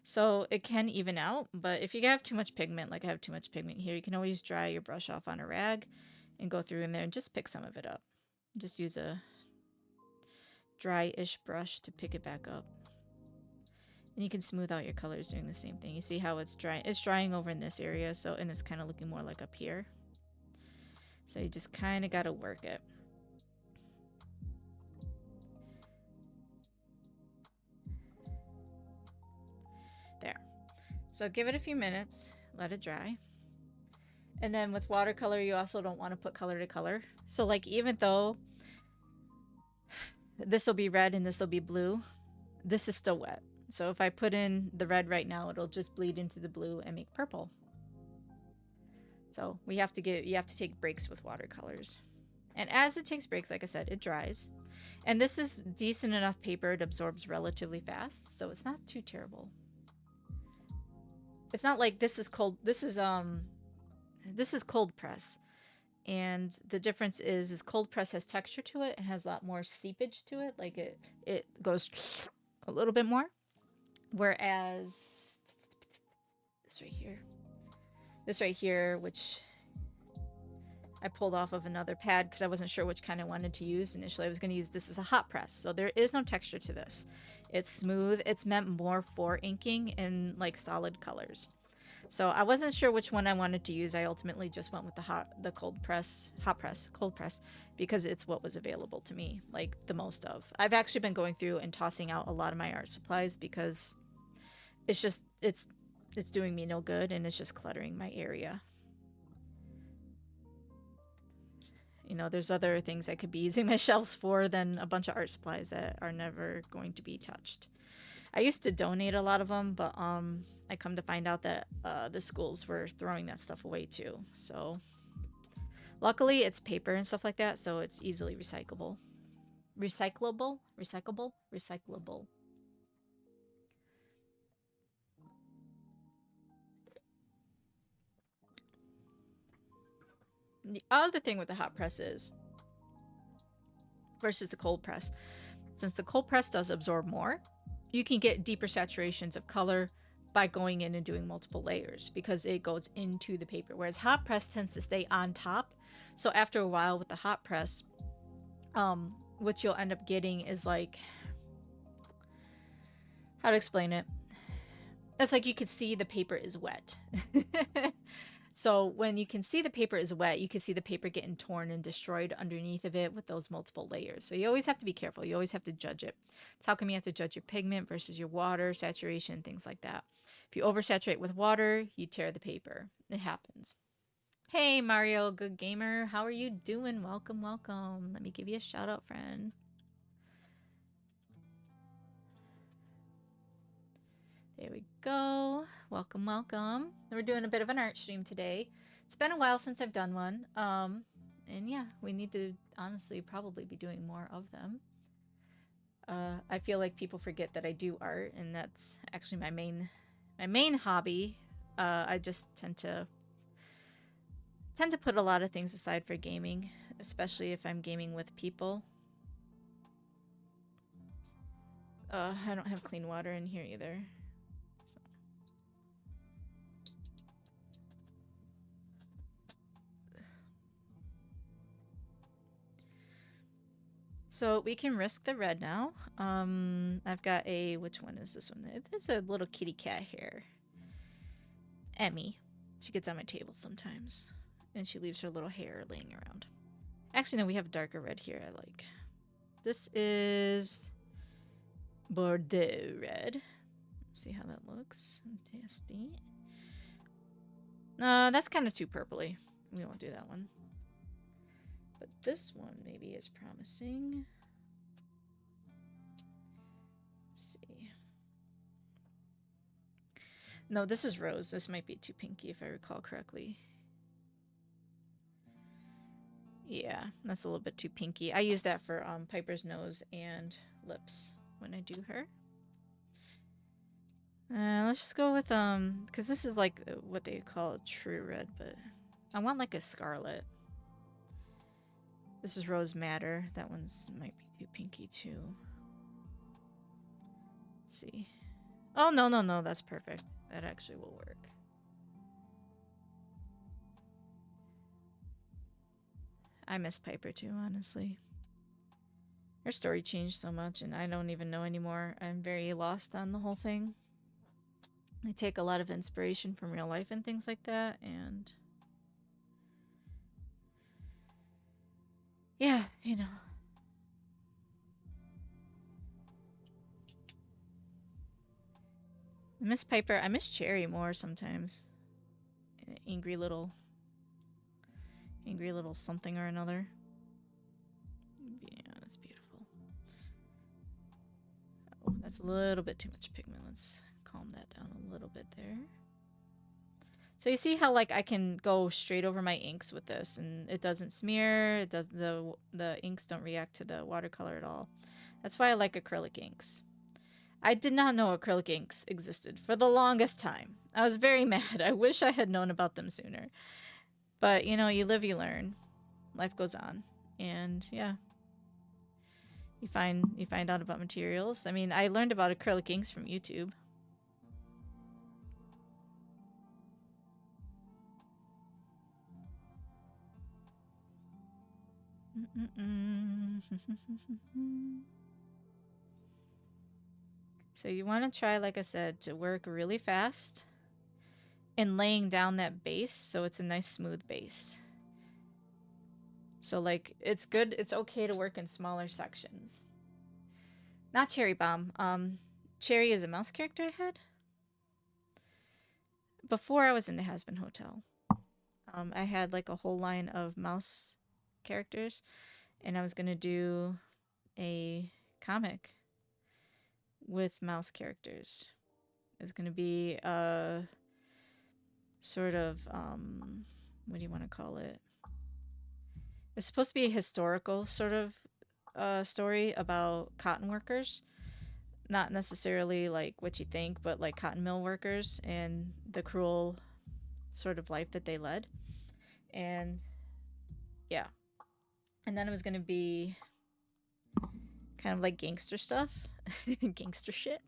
So it can even out, but if you have too much pigment, like I have too much pigment here, you can always dry your brush off on a rag and go through in there and just pick some of it up. Just use a dry-ish brush to pick it back up. And you can smooth out your colors doing the same thing. You see how it's drying? It's drying over in this area, so, and it's kind of looking more like up here. So you just kind of got to work it. There. So give it a few minutes, let it dry. And then with watercolor, you also don't want to put color to color. So like even though this will be red and this will be blue, this is still wet. So if I put in the red right now, it'll just bleed into the blue and make purple. So you have to take breaks with watercolors. And as it takes breaks, like I said, it dries. And this is decent enough paper. It absorbs relatively fast, so it's not too terrible. It's not like this is cold. This is cold press. And the difference is cold press has texture to it and has a lot more seepage to it. Like it goes a little bit more. Whereas this right here, which I pulled off of another pad because I wasn't sure which kind I wanted to use. Initially, I was going to use this as a hot press. So there is no texture to this. It's smooth. It's meant more for inking in like solid colors. So I wasn't sure which one I wanted to use. I ultimately just went with the cold press, cold press, because it's what was available to me, like the most of. I've actually been going through and tossing out a lot of my art supplies because it's just, it's doing me no good and it's just cluttering my area. You know, there's other things I could be using my shelves for than a bunch of art supplies that are never going to be touched. I used to donate a lot of them, but I come to find out that the schools were throwing that stuff away too. So luckily it's paper and stuff like that, so it's easily recyclable. Recyclable? Recyclable? Recyclable. The other thing with the hot press is, versus the cold press, since the cold press does absorb more, you can get deeper saturations of color by going in and doing multiple layers because it goes into the paper, whereas hot press tends to stay on top. So after a while with the hot press, what you'll end up getting is like, how to explain it? It's like you could see the paper is wet. So when you can see the paper is wet, you can see the paper getting torn and destroyed underneath of it with those multiple layers. So you always have to be careful. You always have to judge it. It's how come you have to judge your pigment versus your water, saturation, things like that. If you oversaturate with water, you tear the paper. It happens. Hey, Mario, good gamer. How are you doing? Welcome, welcome. Let me give you a shout out, friend. There we go. Welcome, welcome. We're doing a bit of an art stream today. It's been a while since I've done one. And yeah, we need to honestly probably be doing more of them. I feel like people forget that I do art, and that's actually my main hobby. I just tend to put a lot of things aside for gaming, especially if I'm gaming with people. I don't have clean water in here either. So we can risk the red now. I've got a, which one is this one? There's a little kitty cat here. Emmy. She gets on my table sometimes. And she leaves her little hair laying around. Actually, no, we have darker red here I like. This is Bordeaux red. Let's see how that looks. Tasty. That's kind of too purpley. We won't do that one. But this one maybe is promising. Let's see. No, this is rose. This might be too pinky if I recall correctly. Yeah, that's a little bit too pinky. I use that for Piper's nose and lips when I do her. Let's just go with because this is like what they call a true red, but I want like a scarlet. This is Rose Madder. That one's might be too pinky too. Let's see. Oh, no, that's perfect. That actually will work. I miss Piper too, honestly. Her story changed so much, and I don't even know anymore. I'm very lost on the whole thing. I take a lot of inspiration from real life and things like that, and yeah, you know. I miss Piper. I miss Cherry more sometimes. Angry little something or another. Yeah, that's beautiful. Oh, that's a little bit too much pigment. Let's calm that down a little bit there. So you see how like I can go straight over my inks with this and it doesn't smear, it does the inks don't react to the watercolor at all. That's why I like acrylic inks. I did not know acrylic inks existed for the longest time. I was very mad. I wish I had known about them sooner. But you know, you live, you learn. Life goes on. And yeah. You find out about materials. I mean, I learned about acrylic inks from YouTube. So you want to try, like I said, to work really fast and laying down that base so it's a nice smooth base. So like it's good, it's okay to work in smaller sections. Not Cherry Bomb. Cherry is a mouse character I had before I was in the Hazbin Hotel. I had like a whole line of mouse characters, and I was gonna do a comic with mouse characters. It's gonna be a sort of what do you want to call it? It's supposed to be a historical sort of story about cotton workers. Not necessarily like what you think, but like cotton mill workers and the cruel sort of life that they led. And yeah. And then it was going to be kind of like gangster stuff, gangster shit.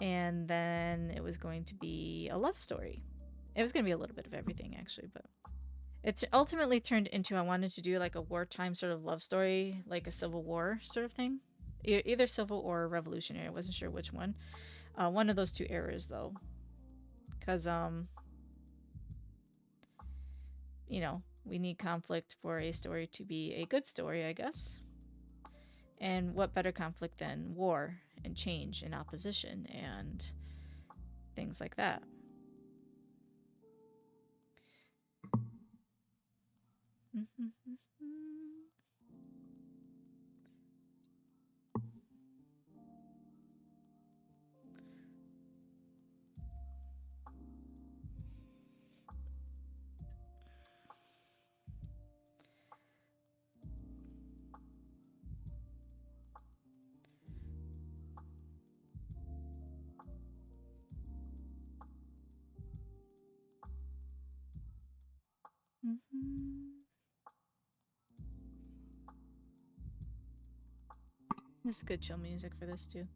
And then it was going to be a love story. It was going to be a little bit of everything, actually, but it ultimately turned into I wanted to do like a wartime sort of love story, like a Civil War sort of thing. Either Civil or Revolutionary. I wasn't sure which one. One of those two eras, though. Because, you know, we need conflict for a story to be a good story, I guess. And what better conflict than war and change and opposition and things like that. This is good chill music for this too.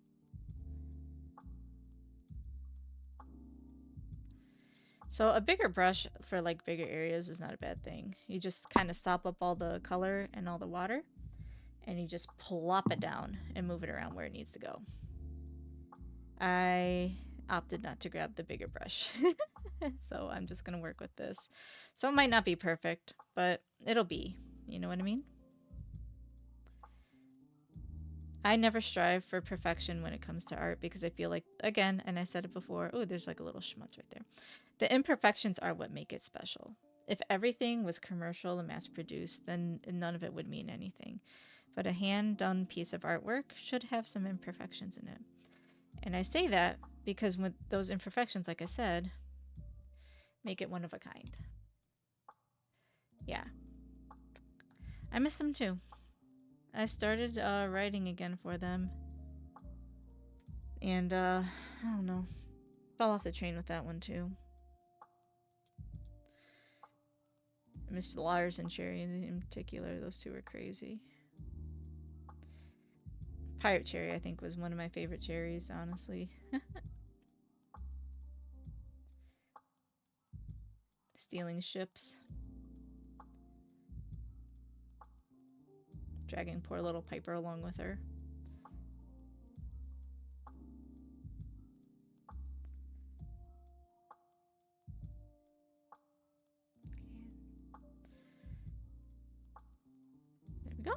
So a bigger brush for like bigger areas is not a bad thing. You just kind of sop up all the color and all the water, and you just plop it down and move it around where it needs to go. I opted not to grab the bigger brush, so I'm just gonna work with this. So it might not be perfect, but it'll be. You know what I mean? I never strive for perfection when it comes to art because I feel like, again, and I said it before, oh, there's like a little schmutz right there. The imperfections are what make it special. If everything was commercial and mass produced, then none of it would mean anything. But a hand done piece of artwork should have some imperfections in it. And I say that because with those imperfections, like I said, make it one of a kind. Yeah. I miss them too. I started writing again for them. And, I don't know. Fell off the train with that one too. Mr. Lars and Cherry in particular, those two were crazy. Pirate Cherry, I think, was one of my favorite cherries, honestly. Stealing ships. Dragging poor little Piper along with her. There we go.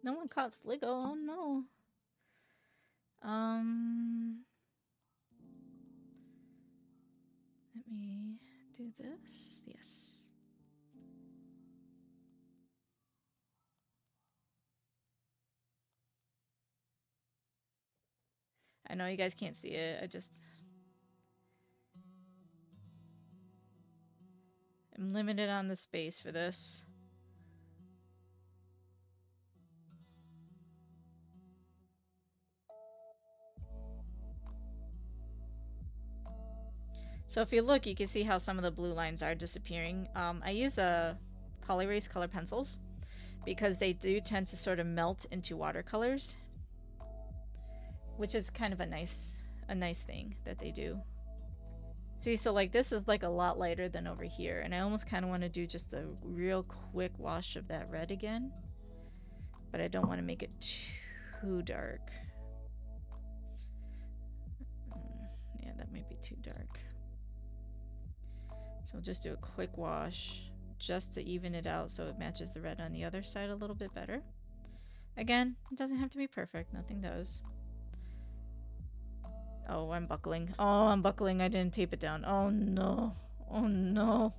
No one caught Sligo. Oh no. Let me do this. Yes. I know you guys can't see it. I'm limited on the space for this. So if you look, you can see how some of the blue lines are disappearing. I use color erase color pencils because they do tend to sort of melt into watercolors, which is kind of a nice thing that they do. See, so like this is like a lot lighter than over here, and I almost kind of want to do just a real quick wash of that red again, but I don't want to make it too dark. Yeah, that might be too dark. So I'll just do a quick wash just to even it out so it matches the red on the other side a little bit better. Again, it doesn't have to be perfect. Nothing does. Oh, I'm buckling. Oh, I'm buckling. I didn't tape it down. Oh, no. Oh, no.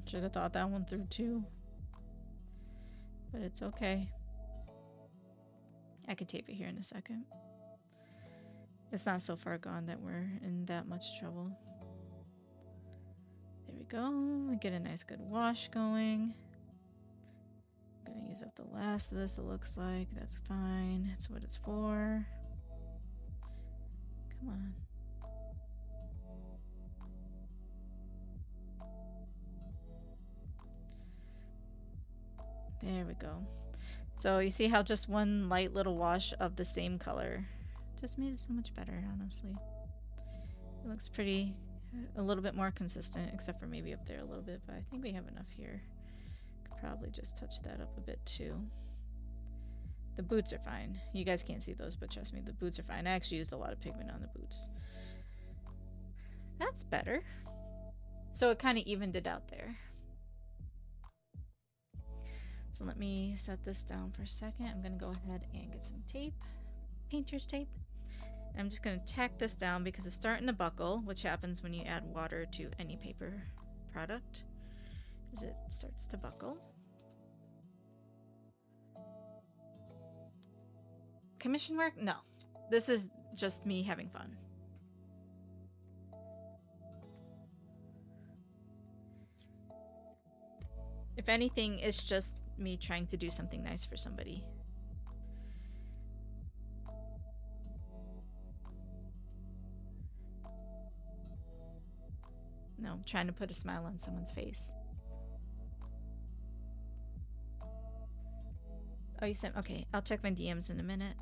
Should have thought that one through, too. But it's okay. I could tape it here in a second. It's not so far gone that we're in that much trouble. There we go. We get a nice good wash going. I'm gonna use up the last of this, it looks like. That's fine. That's what it's for. Come on. There we go. So you see how just one light little wash of the same color just made it so much better, honestly. It looks pretty, a little bit more consistent, except for maybe up there a little bit, but I think we have enough here. Could probably just touch that up a bit too. The boots are fine. You guys can't see those, but trust me, the boots are fine. I actually used a lot of pigment on the boots. That's better. So it kind of evened it out there. So let me set this down for a second. I'm going to go ahead and get some tape, painter's tape. And I'm just going to tack this down because it's starting to buckle, which happens when you add water to any paper product, as it starts to buckle. Commission work? No. This is just me having fun. If anything, it's just me trying to do something nice for somebody. No, I'm trying to put a smile on someone's face. Oh, you sent... Okay, I'll check my DMs in a minute.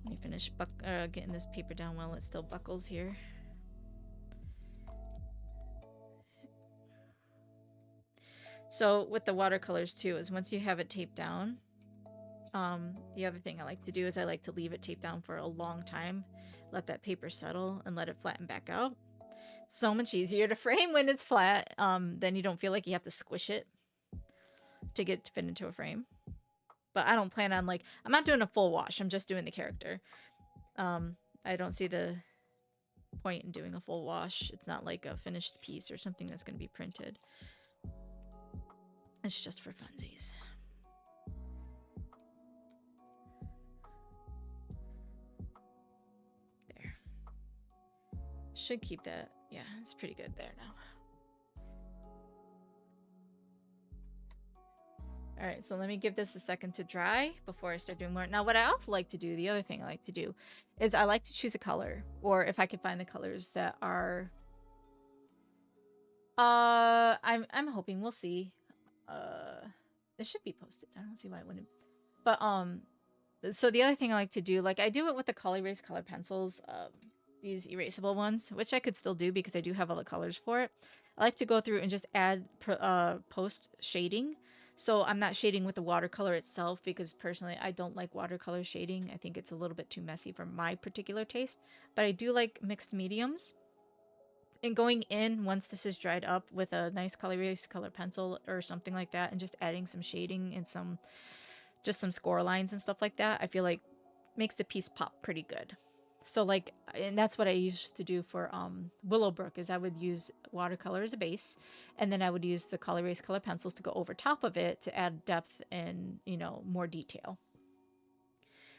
Let me finish getting this paper down while it still buckles here. So with the watercolors too, is once you have it taped down, the other thing I like to do is I like to leave it taped down for a long time, let that paper settle and let it flatten back out. So much easier to frame when it's flat. Then you don't feel like you have to squish it to get it to fit into a frame. But I don't plan on, like, I'm not doing a full wash. I'm just doing the character. I don't see the point in doing a full wash. It's not like a finished piece or something that's going to be printed. It's just for funsies. There. Should keep that. Yeah, it's pretty good there now. Alright, so let me give this a second to dry before I start doing more. Now, what I also like to do, the other thing I like to do, is I like to choose a color. Or if I can find the colors that are... I'm hoping, we'll see. It should be posted. I don't see why it wouldn't. But, so the other thing I like to do, like, I do it with the Color Erase color pencils, these erasable ones, which I could still do because I do have all the colors for it. I like to go through and just add post shading. So I'm not shading with the watercolor itself because personally I don't like watercolor shading. I think it's a little bit too messy for my particular taste. But I do like mixed mediums. And going in once this is dried up with a nice Color Erase color pencil or something like that and just adding some shading and some score lines and stuff like that, I feel like makes the piece pop pretty good. So like, and that's what I used to do for Willowbrook, is I would use watercolor as a base, and then I would use the Color Erase color pencils to go over top of it to add depth and, you know, more detail.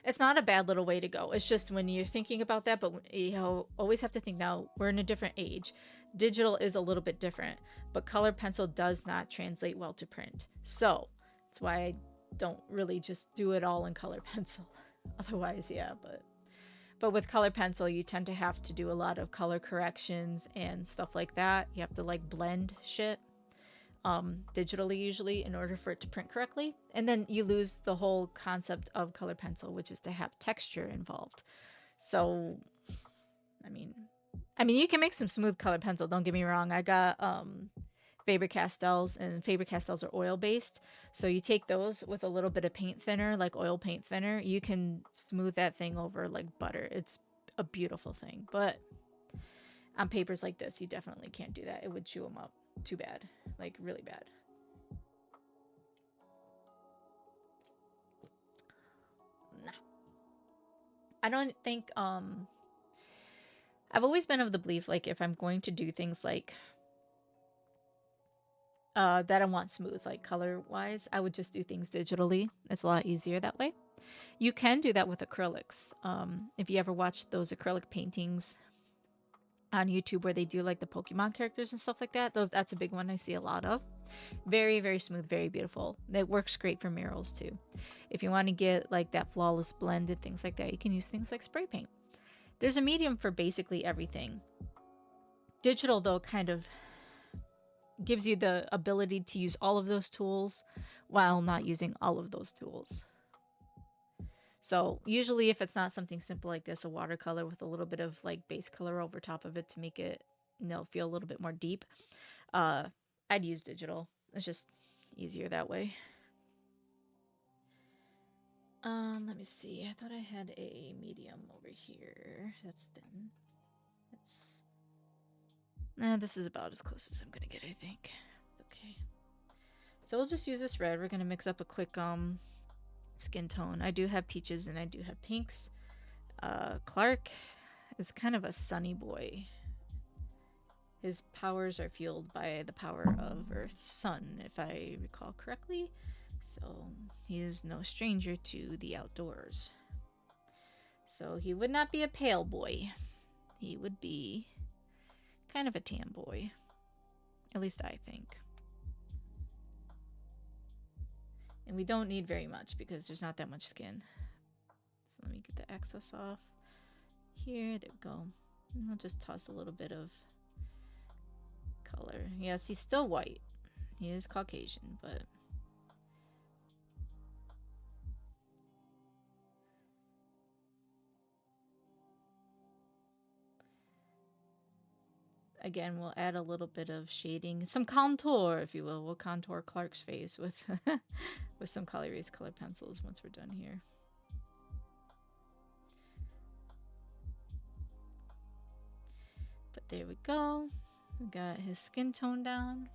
It's not a bad little way to go. It's just when you're thinking about that, but you know, always have to think, now we're in a different age. Digital is a little bit different, but color pencil does not translate well to print. So that's why I don't really just do it all in color pencil. Otherwise, yeah, but with color pencil, you tend to have to do a lot of color corrections and stuff like that. You have to like blend shit digitally usually in order for it to print correctly. And then you lose the whole concept of color pencil, which is to have texture involved. So I mean, you can make some smooth colored pencil. Don't get me wrong. I got Faber-Castells, and Faber-Castells are oil based. So you take those with a little bit of paint thinner, like oil paint thinner. You can smooth that thing over like butter. It's a beautiful thing. But on papers like this, you definitely can't do that. It would chew them up too bad, like really bad. Nah. I don't think I've always been of the belief, like, if I'm going to do things like that I want smooth, like color wise, I would just do things digitally. It's a lot easier that way. You can do that with acrylics. If you ever watch those acrylic paintings on YouTube where they do like the Pokemon characters and stuff like that, that's a big one I see a lot of. Very, very smooth, very beautiful. It works great for murals too. If you want to get like that flawless blend and things like that, you can use things like spray paint. There's a medium for basically everything. Digital, though, kind of gives you the ability to use all of those tools while not using all of those tools. So usually if it's not something simple like this, a watercolor with a little bit of like base color over top of it to make it, feel a little bit more deep, I'd use digital. It's just easier that way. Let me see. I thought I had a medium over here. That's thin. This is about as close as I'm gonna get, I think. Okay. So we'll just use this red. We're gonna mix up a quick skin tone. I do have peaches and I do have pinks. Clark is kind of a sunny boy. His powers are fueled by the power of Earth's sun, if I recall correctly. So he is no stranger to the outdoors. So he would not be a pale boy. He would be kind of a tan boy. At least I think. And we don't need very much because there's not that much skin. So let me get the excess off here. There we go. And I'll just toss a little bit of color. Yes, he's still white. He is Caucasian, but again, we'll add a little bit of shading, some contour, if you will. We'll contour Clark's face with with some Color Erase color pencils once we're done here. But there we go. We got his skin tone down.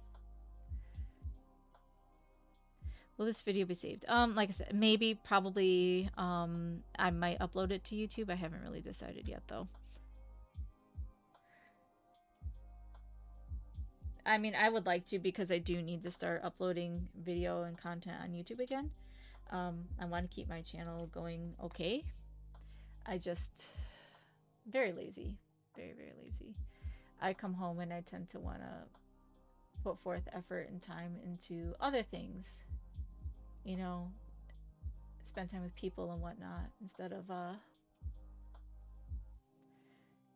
Will this video be saved? Like I said, maybe, probably. I might upload it to YouTube. I haven't really decided yet, though. I mean, I would like to, because I do need to start uploading video and content on YouTube again. I want to keep my channel going okay. I just... very lazy. Very, very lazy. I come home and I tend to want to put forth effort and time into other things. You know, spend time with people and whatnot, instead of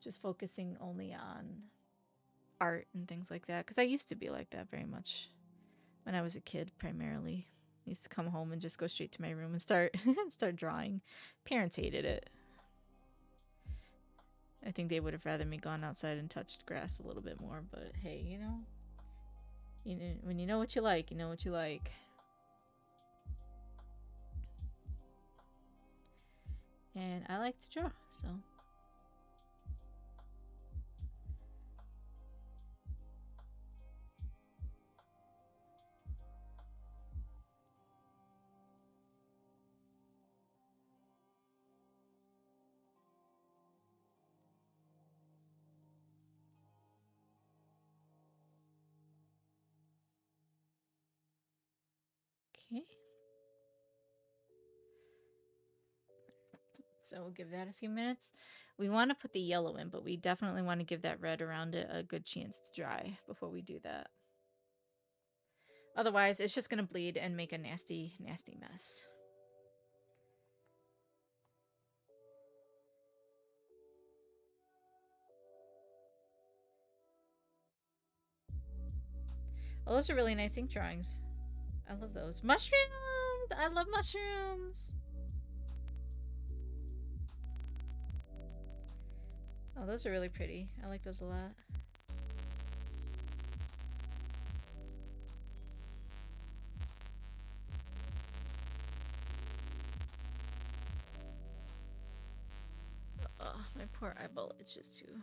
just focusing only on art and things like that. Because I used to be like that very much when I was a kid, primarily. I used to come home and just go straight to my room and start drawing. Parents hated it. I think they would have rather me gone outside and touched grass a little bit more, but hey, you know, when you know what you like, you know what you like. And I like to draw, so. Okay. So we'll give that a few minutes. We want to put the yellow in, but we definitely want to give that red around it a good chance to dry before we do that. Otherwise, it's just going to bleed and make a nasty, nasty mess. Well, those are really nice ink drawings. I love those. Mushrooms! I love mushrooms! Oh, those are really pretty. I like those a lot. Oh, my poor eyeball itches too.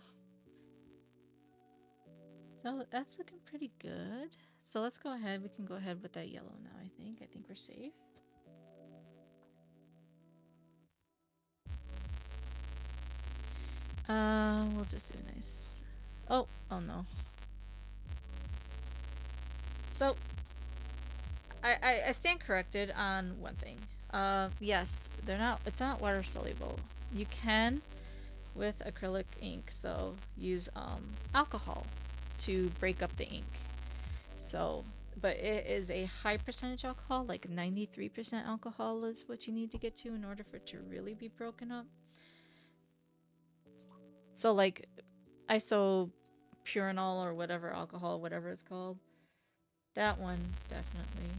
So that's looking pretty good. So let's go ahead. We can go ahead with that yellow now, I think. I think we're safe. We'll just do a nice... Oh no. So, I stand corrected on one thing. Yes, it's not water soluble. You can with acrylic ink, so use alcohol to break up the ink. So, but it is a high percentage alcohol, like 93% alcohol is what you need to get to in order for it to really be broken up. So like isopurinol or whatever alcohol, whatever it's called, that one definitely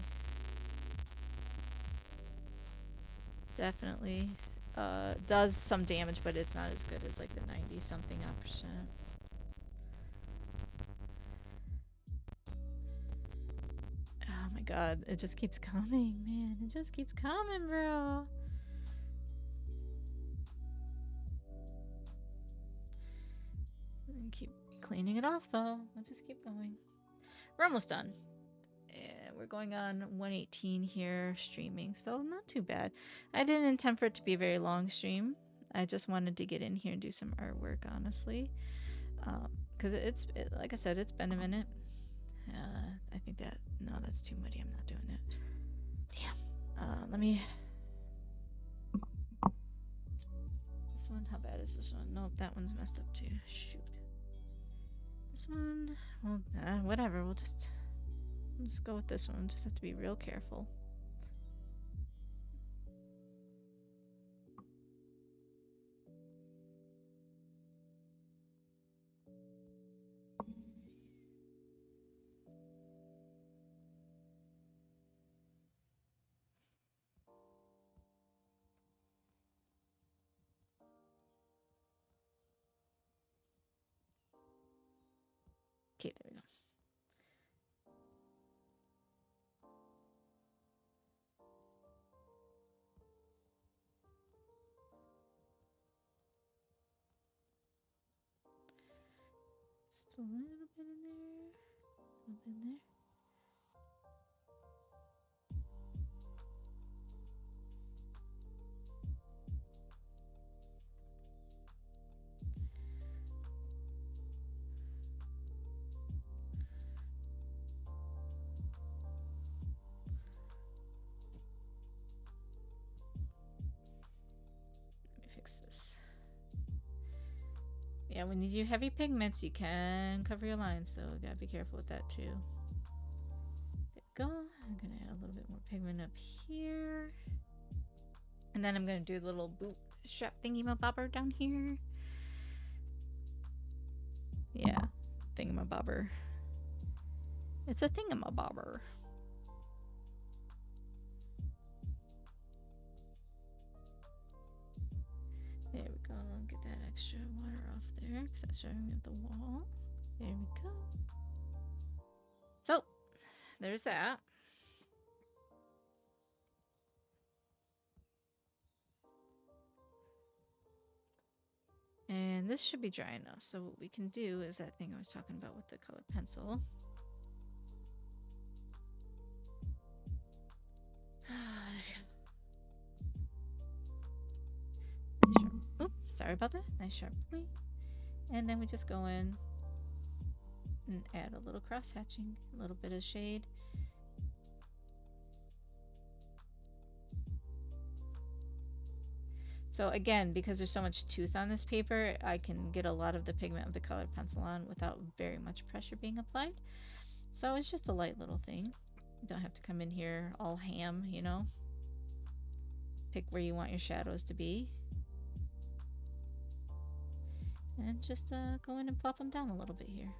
does some damage, but it's not as good as like the 90 something %. Oh my god, it just keeps coming, man. It just keeps coming, bro. And keep cleaning it off though. I'll just keep going. We're almost done. And we're going on 118 here streaming, so not too bad. I didn't intend for it to be a very long stream. I just wanted to get in here and do some artwork, honestly. Because like I said, it's been a minute. I think that... No, that's too muddy. I'm not doing it. Damn. Let me... This one, how bad is this one? Nope, that one's messed up too. Shoot. This one... Well, whatever. We'll just go with this one. Just have to be real careful. Okay, there we go. Just a little bit in there. A little bit in there. This. Yeah, when you do heavy pigments, you can cover your lines, so you gotta be careful with that too. There we go. I'm gonna add a little bit more pigment up here. And then I'm gonna do the little boot strap thingy-mabobber down here. Yeah, thingamabobber. It's a thingamabobber. There we go. Get that extra water off there because that's showing up the wall. There we go. So, there's that. And this should be dry enough. So what we can do is that thing I was talking about with the colored pencil. Oops, sorry about that. Nice sharp point. And then we just go in and add a little cross hatching, a little bit of shade. So again, because there's so much tooth on this paper, I can get a lot of the pigment of the colored pencil on without very much pressure being applied. So it's just a light little thing. You don't have to come in here all ham, you know. Pick where you want your shadows to be. And just go in and plop them down a little bit here.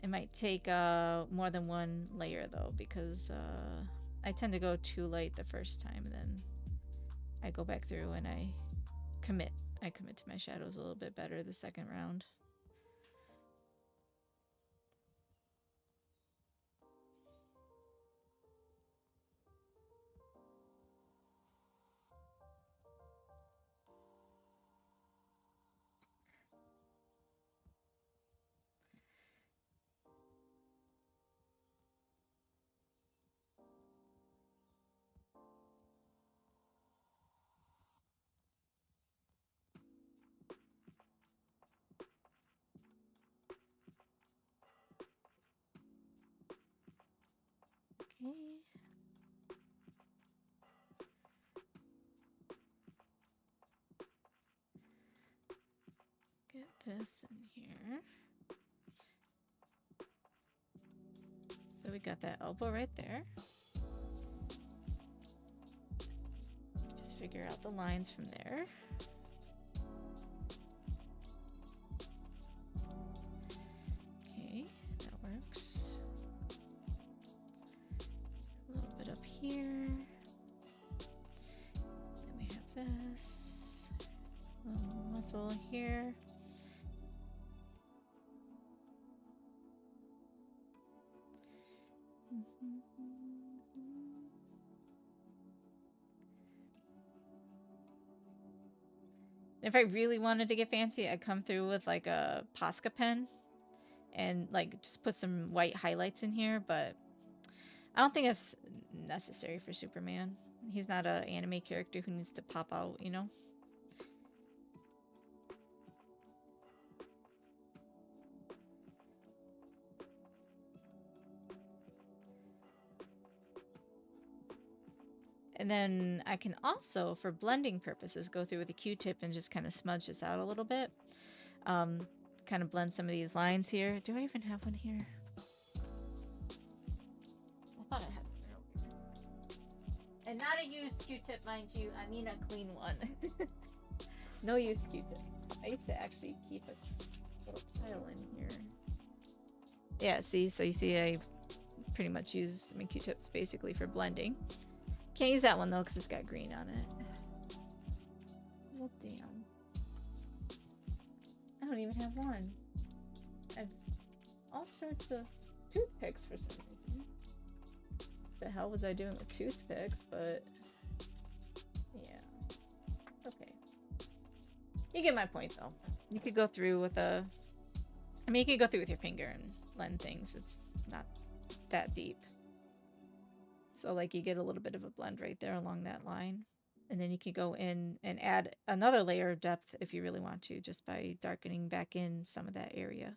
It might take more than one layer though, because I tend to go too light the first time, then I go back through and I commit I commit to my shadows a little bit better the second round. Okay. Get this in here. So we got that elbow right there. Just figure out the lines from there. Okay, that works. A little bit up here. Then we have this. A little muscle here. If I really wanted to get fancy, I'd come through with like a Posca pen and like just put some white highlights in here, but I don't think it's necessary for Superman. He's not an anime character who needs to pop out, you know? And then I can also, for blending purposes, go through with a Q-tip and just kind of smudge this out a little bit. Kind of blend some of these lines here. Do I even have one here? I thought I had one earlier. And not a used Q-tip, mind you. I mean a clean one. No used Q-tips. I used to actually keep a little pile in here. Yeah, see? So you see I pretty much use my Q-tips basically for blending. Can't use that one though because it's got green on it. Well, damn. I don't even have one. I've all sorts of toothpicks for some reason. The hell was I doing with toothpicks? But yeah. Okay. You get my point though. You could go through with a... I mean, you could go through with your finger and blend things. It's not that deep. So like you get a little bit of a blend right there along that line. And then you can go in and add another layer of depth if you really want to, just by darkening back in some of that area.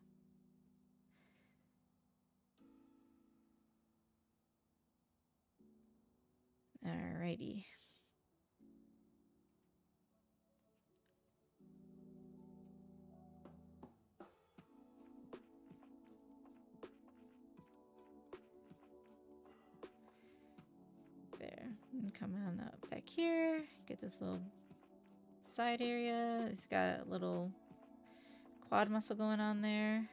Alrighty. There. And come on up back here. Get this little side area. It's got a little quad muscle going on there.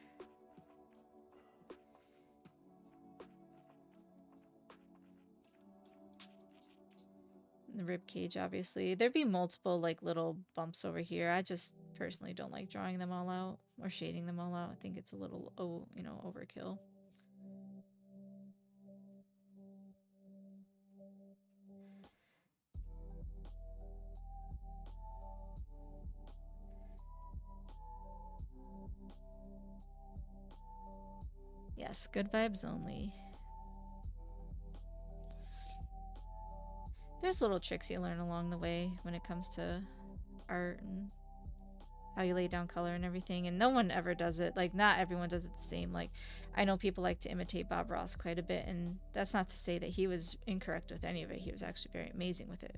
The rib cage, obviously. There'd be multiple like little bumps over here. I just personally don't like drawing them all out or shading them all out. I think it's a little, you know, overkill. Yes, good vibes only. There's little tricks you learn along the way when it comes to art and how you lay down color and everything. And no one ever does it. Like, not everyone does it the same. Like, I know people like to imitate Bob Ross quite a bit, and that's not to say that he was incorrect with any of it. He was actually very amazing with it.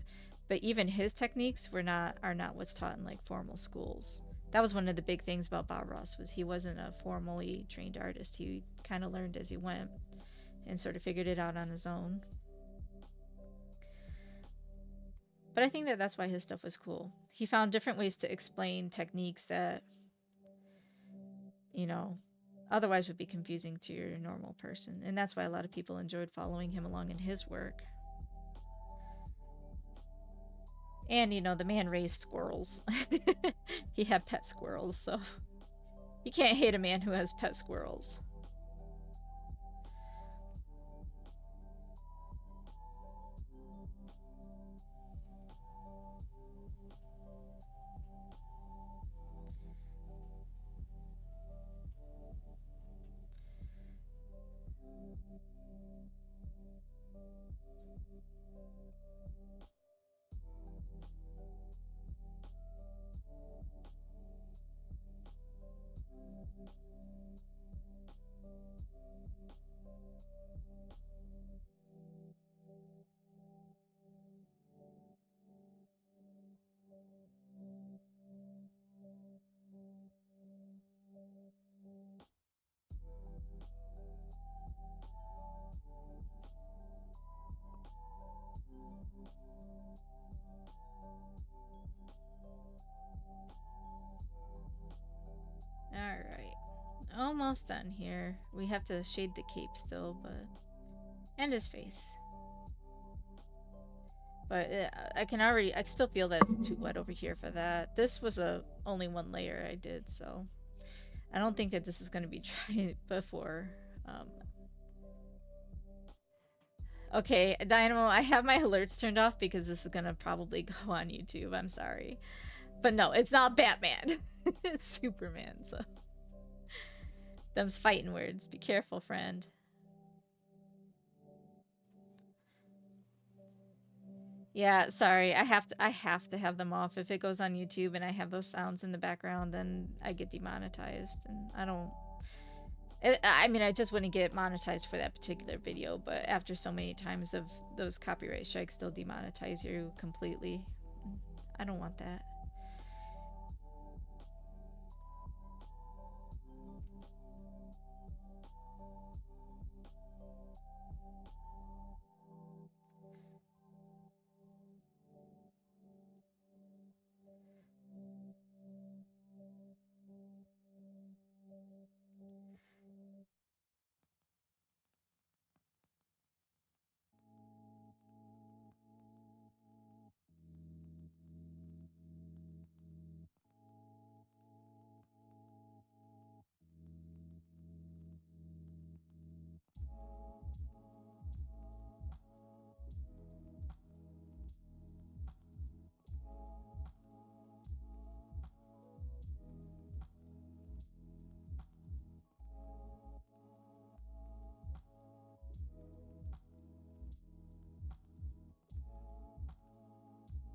But even his techniques are not what's taught in like formal schools. That was one of the big things about Bob Ross, was he wasn't a formally trained artist. He kind of learned as he went and sort of figured it out on his own. But I think that that's why his stuff was cool. He found different ways to explain techniques that, you know, otherwise would be confusing to your normal person. And that's why a lot of people enjoyed following him along in his work. And, you know, the man raised squirrels. He had pet squirrels, so you can't hate a man who has pet squirrels. Alright. Almost done here. We have to shade the cape still, but... And his face. But I still feel that it's too wet over here for that. This was only one layer I did, so... I don't think that this is going to be dry before. Okay, Dynamo, I have my alerts turned off because this is going to probably go on YouTube. I'm sorry. But no, it's not Batman. It's Superman, so... Them's fighting words. Be careful, friend. Yeah, sorry. I have to have them off. If it goes on YouTube and I have those sounds in the background, then I get demonetized, and I don't... I mean, I just wouldn't get monetized for that particular video, but after so many times of those copyright strikes, they'll demonetize you completely. I don't want that.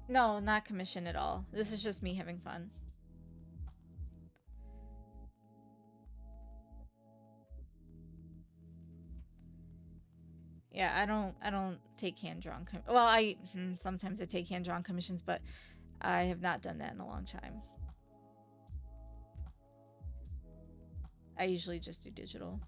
No, not commission at all. This is just me having fun. Yeah, I don't take hand-drawn well, sometimes I take hand-drawn commissions, but I have not done that in a long time. I usually just do digital.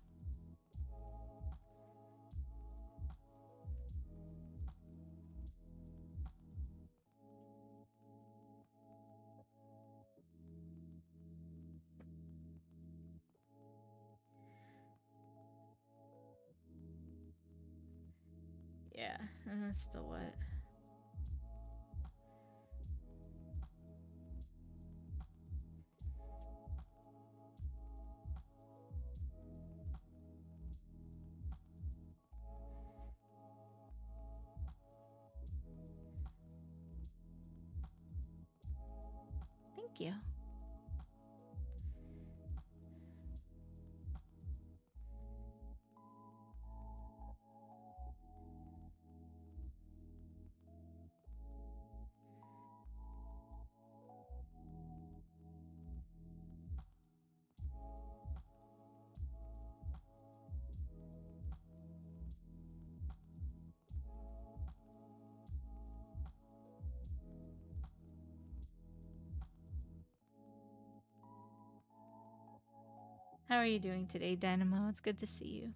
Yeah, and it's still wet. Thank you. How are you doing today, Dynamo? It's good to see you.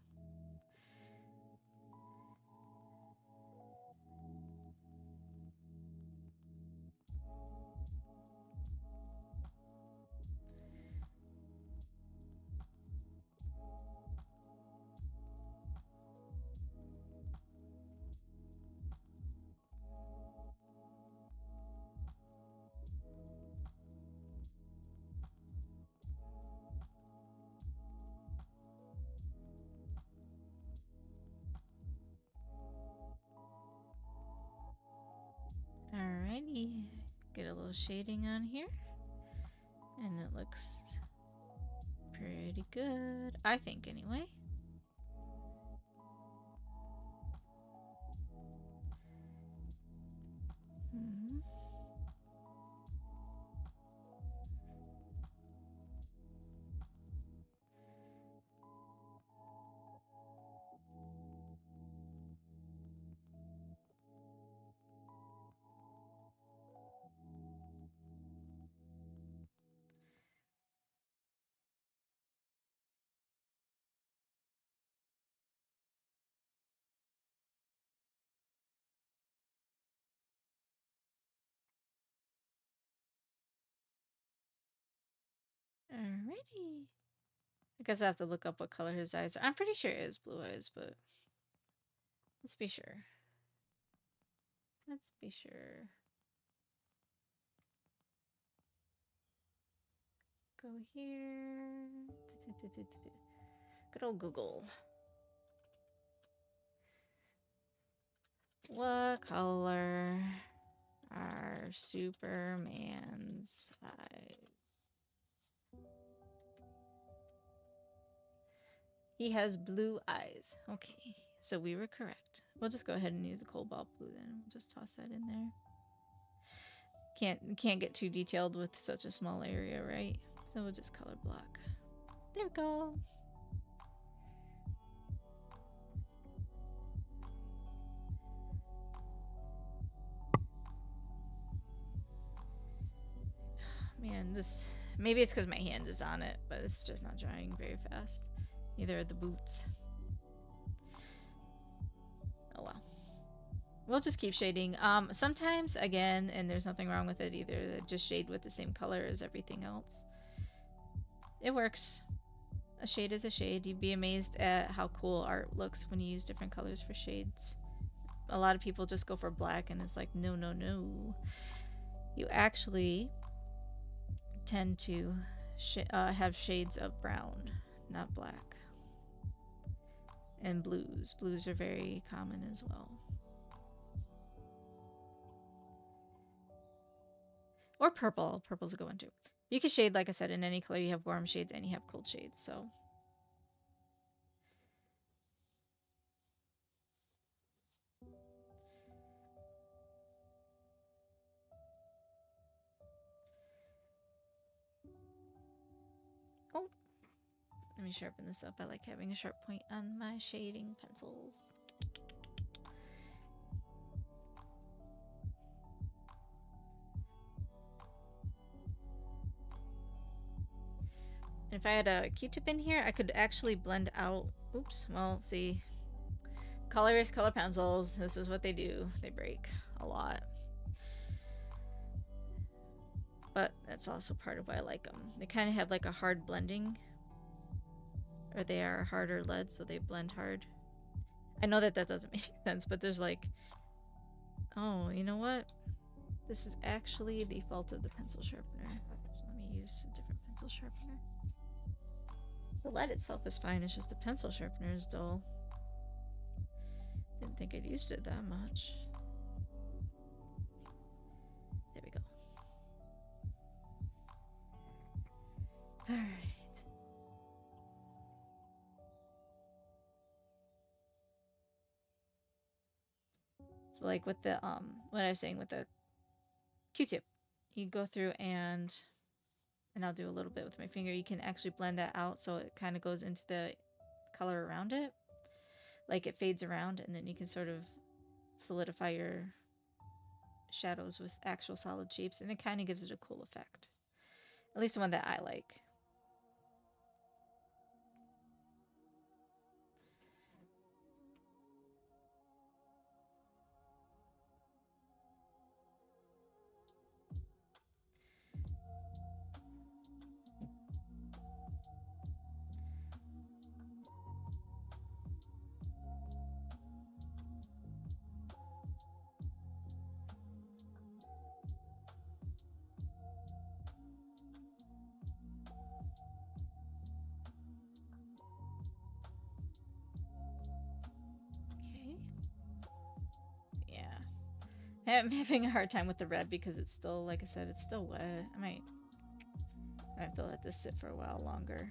Alrighty. Get a little shading on here. And it looks pretty good. I think, anyway. Mm-hmm. Alrighty. I guess I have to look up what color his eyes are. I'm pretty sure it is blue eyes, but let's be sure. Let's be sure. Go here. Good old Google. What color are Superman's eyes? He has blue eyes. Okay, so we were correct. We'll just go ahead and use the cobalt blue then. We'll just toss that in there. Can't get too detailed with such a small area, right? So we'll just color block. There we go. Man, this... Maybe it's because my hand is on it, but it's just not drying very fast. Neither are the boots. Oh well. We'll just keep shading. Sometimes, again, and there's nothing wrong with it either, just shade with the same color as everything else. It works. A shade is a shade. You'd be amazed at how cool art looks when you use different colors for shades. A lot of people just go for black, and it's like, no, no, no. You actually tend to have shades of brown, not black. And blues. Blues are very common as well. Or purple. Purple's a good one too. You can shade, like I said, in any color. You have warm shades and you have cold shades, so... Oh! Let me sharpen this up. I like having a sharp point on my shading pencils. If I had a Q-tip in here, I could actually blend out... Oops, well, see. Colors, color pencils, this is what they do. They break a lot. But that's also part of why I like them. They kind of have like a hard blending. Or they are harder lead, so they blend hard. I know that that doesn't make sense, but there's like... Oh, you know what? This is actually the fault of the pencil sharpener. So let me use a different pencil sharpener. The lead itself is fine, it's just the pencil sharpener is dull. Didn't think I'd used it that much. There we go. Alright. So like with the, what I was saying with the Q-tip, you go through and I'll do a little bit with my finger, you can actually blend that out so it kind of goes into the color around it. Like it fades around, and then you can sort of solidify your shadows with actual solid shapes, and it kind of gives it a cool effect. At least the one that I like. I'm having a hard time with the red because it's still, like I said, it's still wet. I might have to let this sit for a while longer.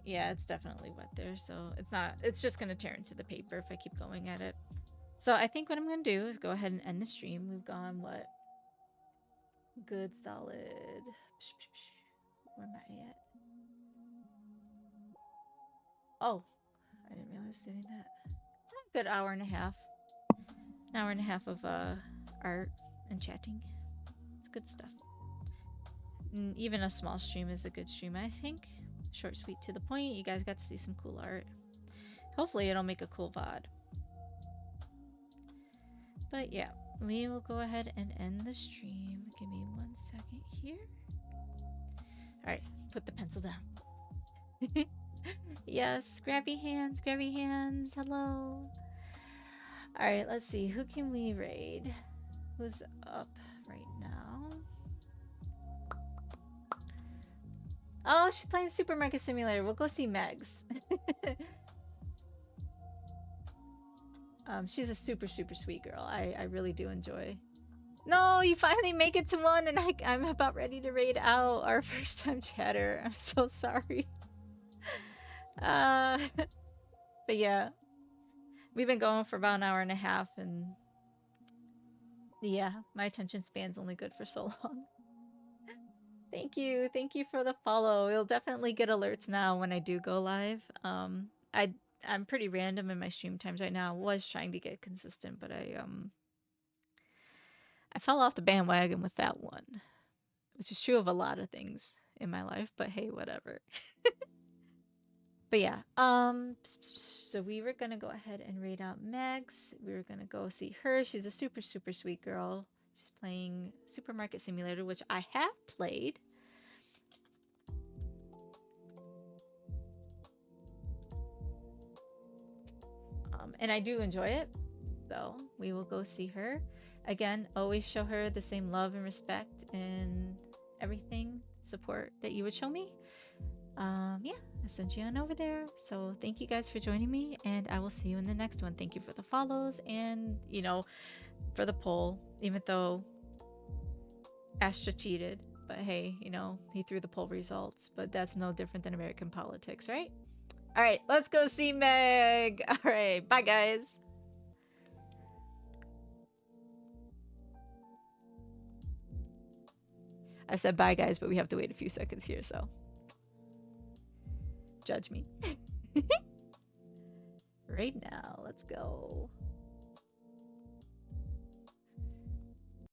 Yeah, it's definitely wet there, so it's just gonna tear into the paper if I keep going at it. So I think what I'm gonna do is go ahead and end the stream. We've gone, what? Good solid. Where am I at? Oh, I didn't realize I was doing that. A good hour and a half. An hour and a half of art and chatting. It's good stuff. And even a small stream is a good stream, I think. Short, sweet, to the point. You guys got to see some cool art. Hopefully it'll make a cool VOD. But yeah, we will go ahead and end the stream. Give me 1 second here. Alright, put the pencil down. Yes, grabby hands, grabby hands. Hello. Alright, let's see. Who can we raid? Who's up right now? Oh, she's playing Supermarket Simulator. We'll go see Megs. She's a super, super sweet girl. I really do enjoy. No, you finally make it to one, and I'm about ready to raid out our first time chatter. I'm so sorry. But yeah, we've been going for about an hour and a half, and yeah, my attention span's only good for so long. Thank you for the follow. You'll definitely get alerts now when I do go live. I'm pretty random in my stream times right now. I was trying to get consistent, but I fell off the bandwagon with that one, which is true of a lot of things in my life, but hey, whatever. But yeah, so we were gonna go ahead and raid out Megs. We were gonna go see her. She's a super, super sweet girl. She's playing Supermarket Simulator, which I have played. And I do enjoy it. So we will go see her. Again, always show her the same love and respect and everything, support that you would show me. Yeah, I sent you on over there. So thank you guys for joining me, and I will see you in the next one. Thank you for the follows and, you know, for the poll, even though Astra cheated. But hey, you know, he threw the poll results, but that's no different than American politics, right? All right, let's go see Meg. All right, bye guys. I said bye guys, but we have to wait a few seconds here, so judge me. Right now, let's go.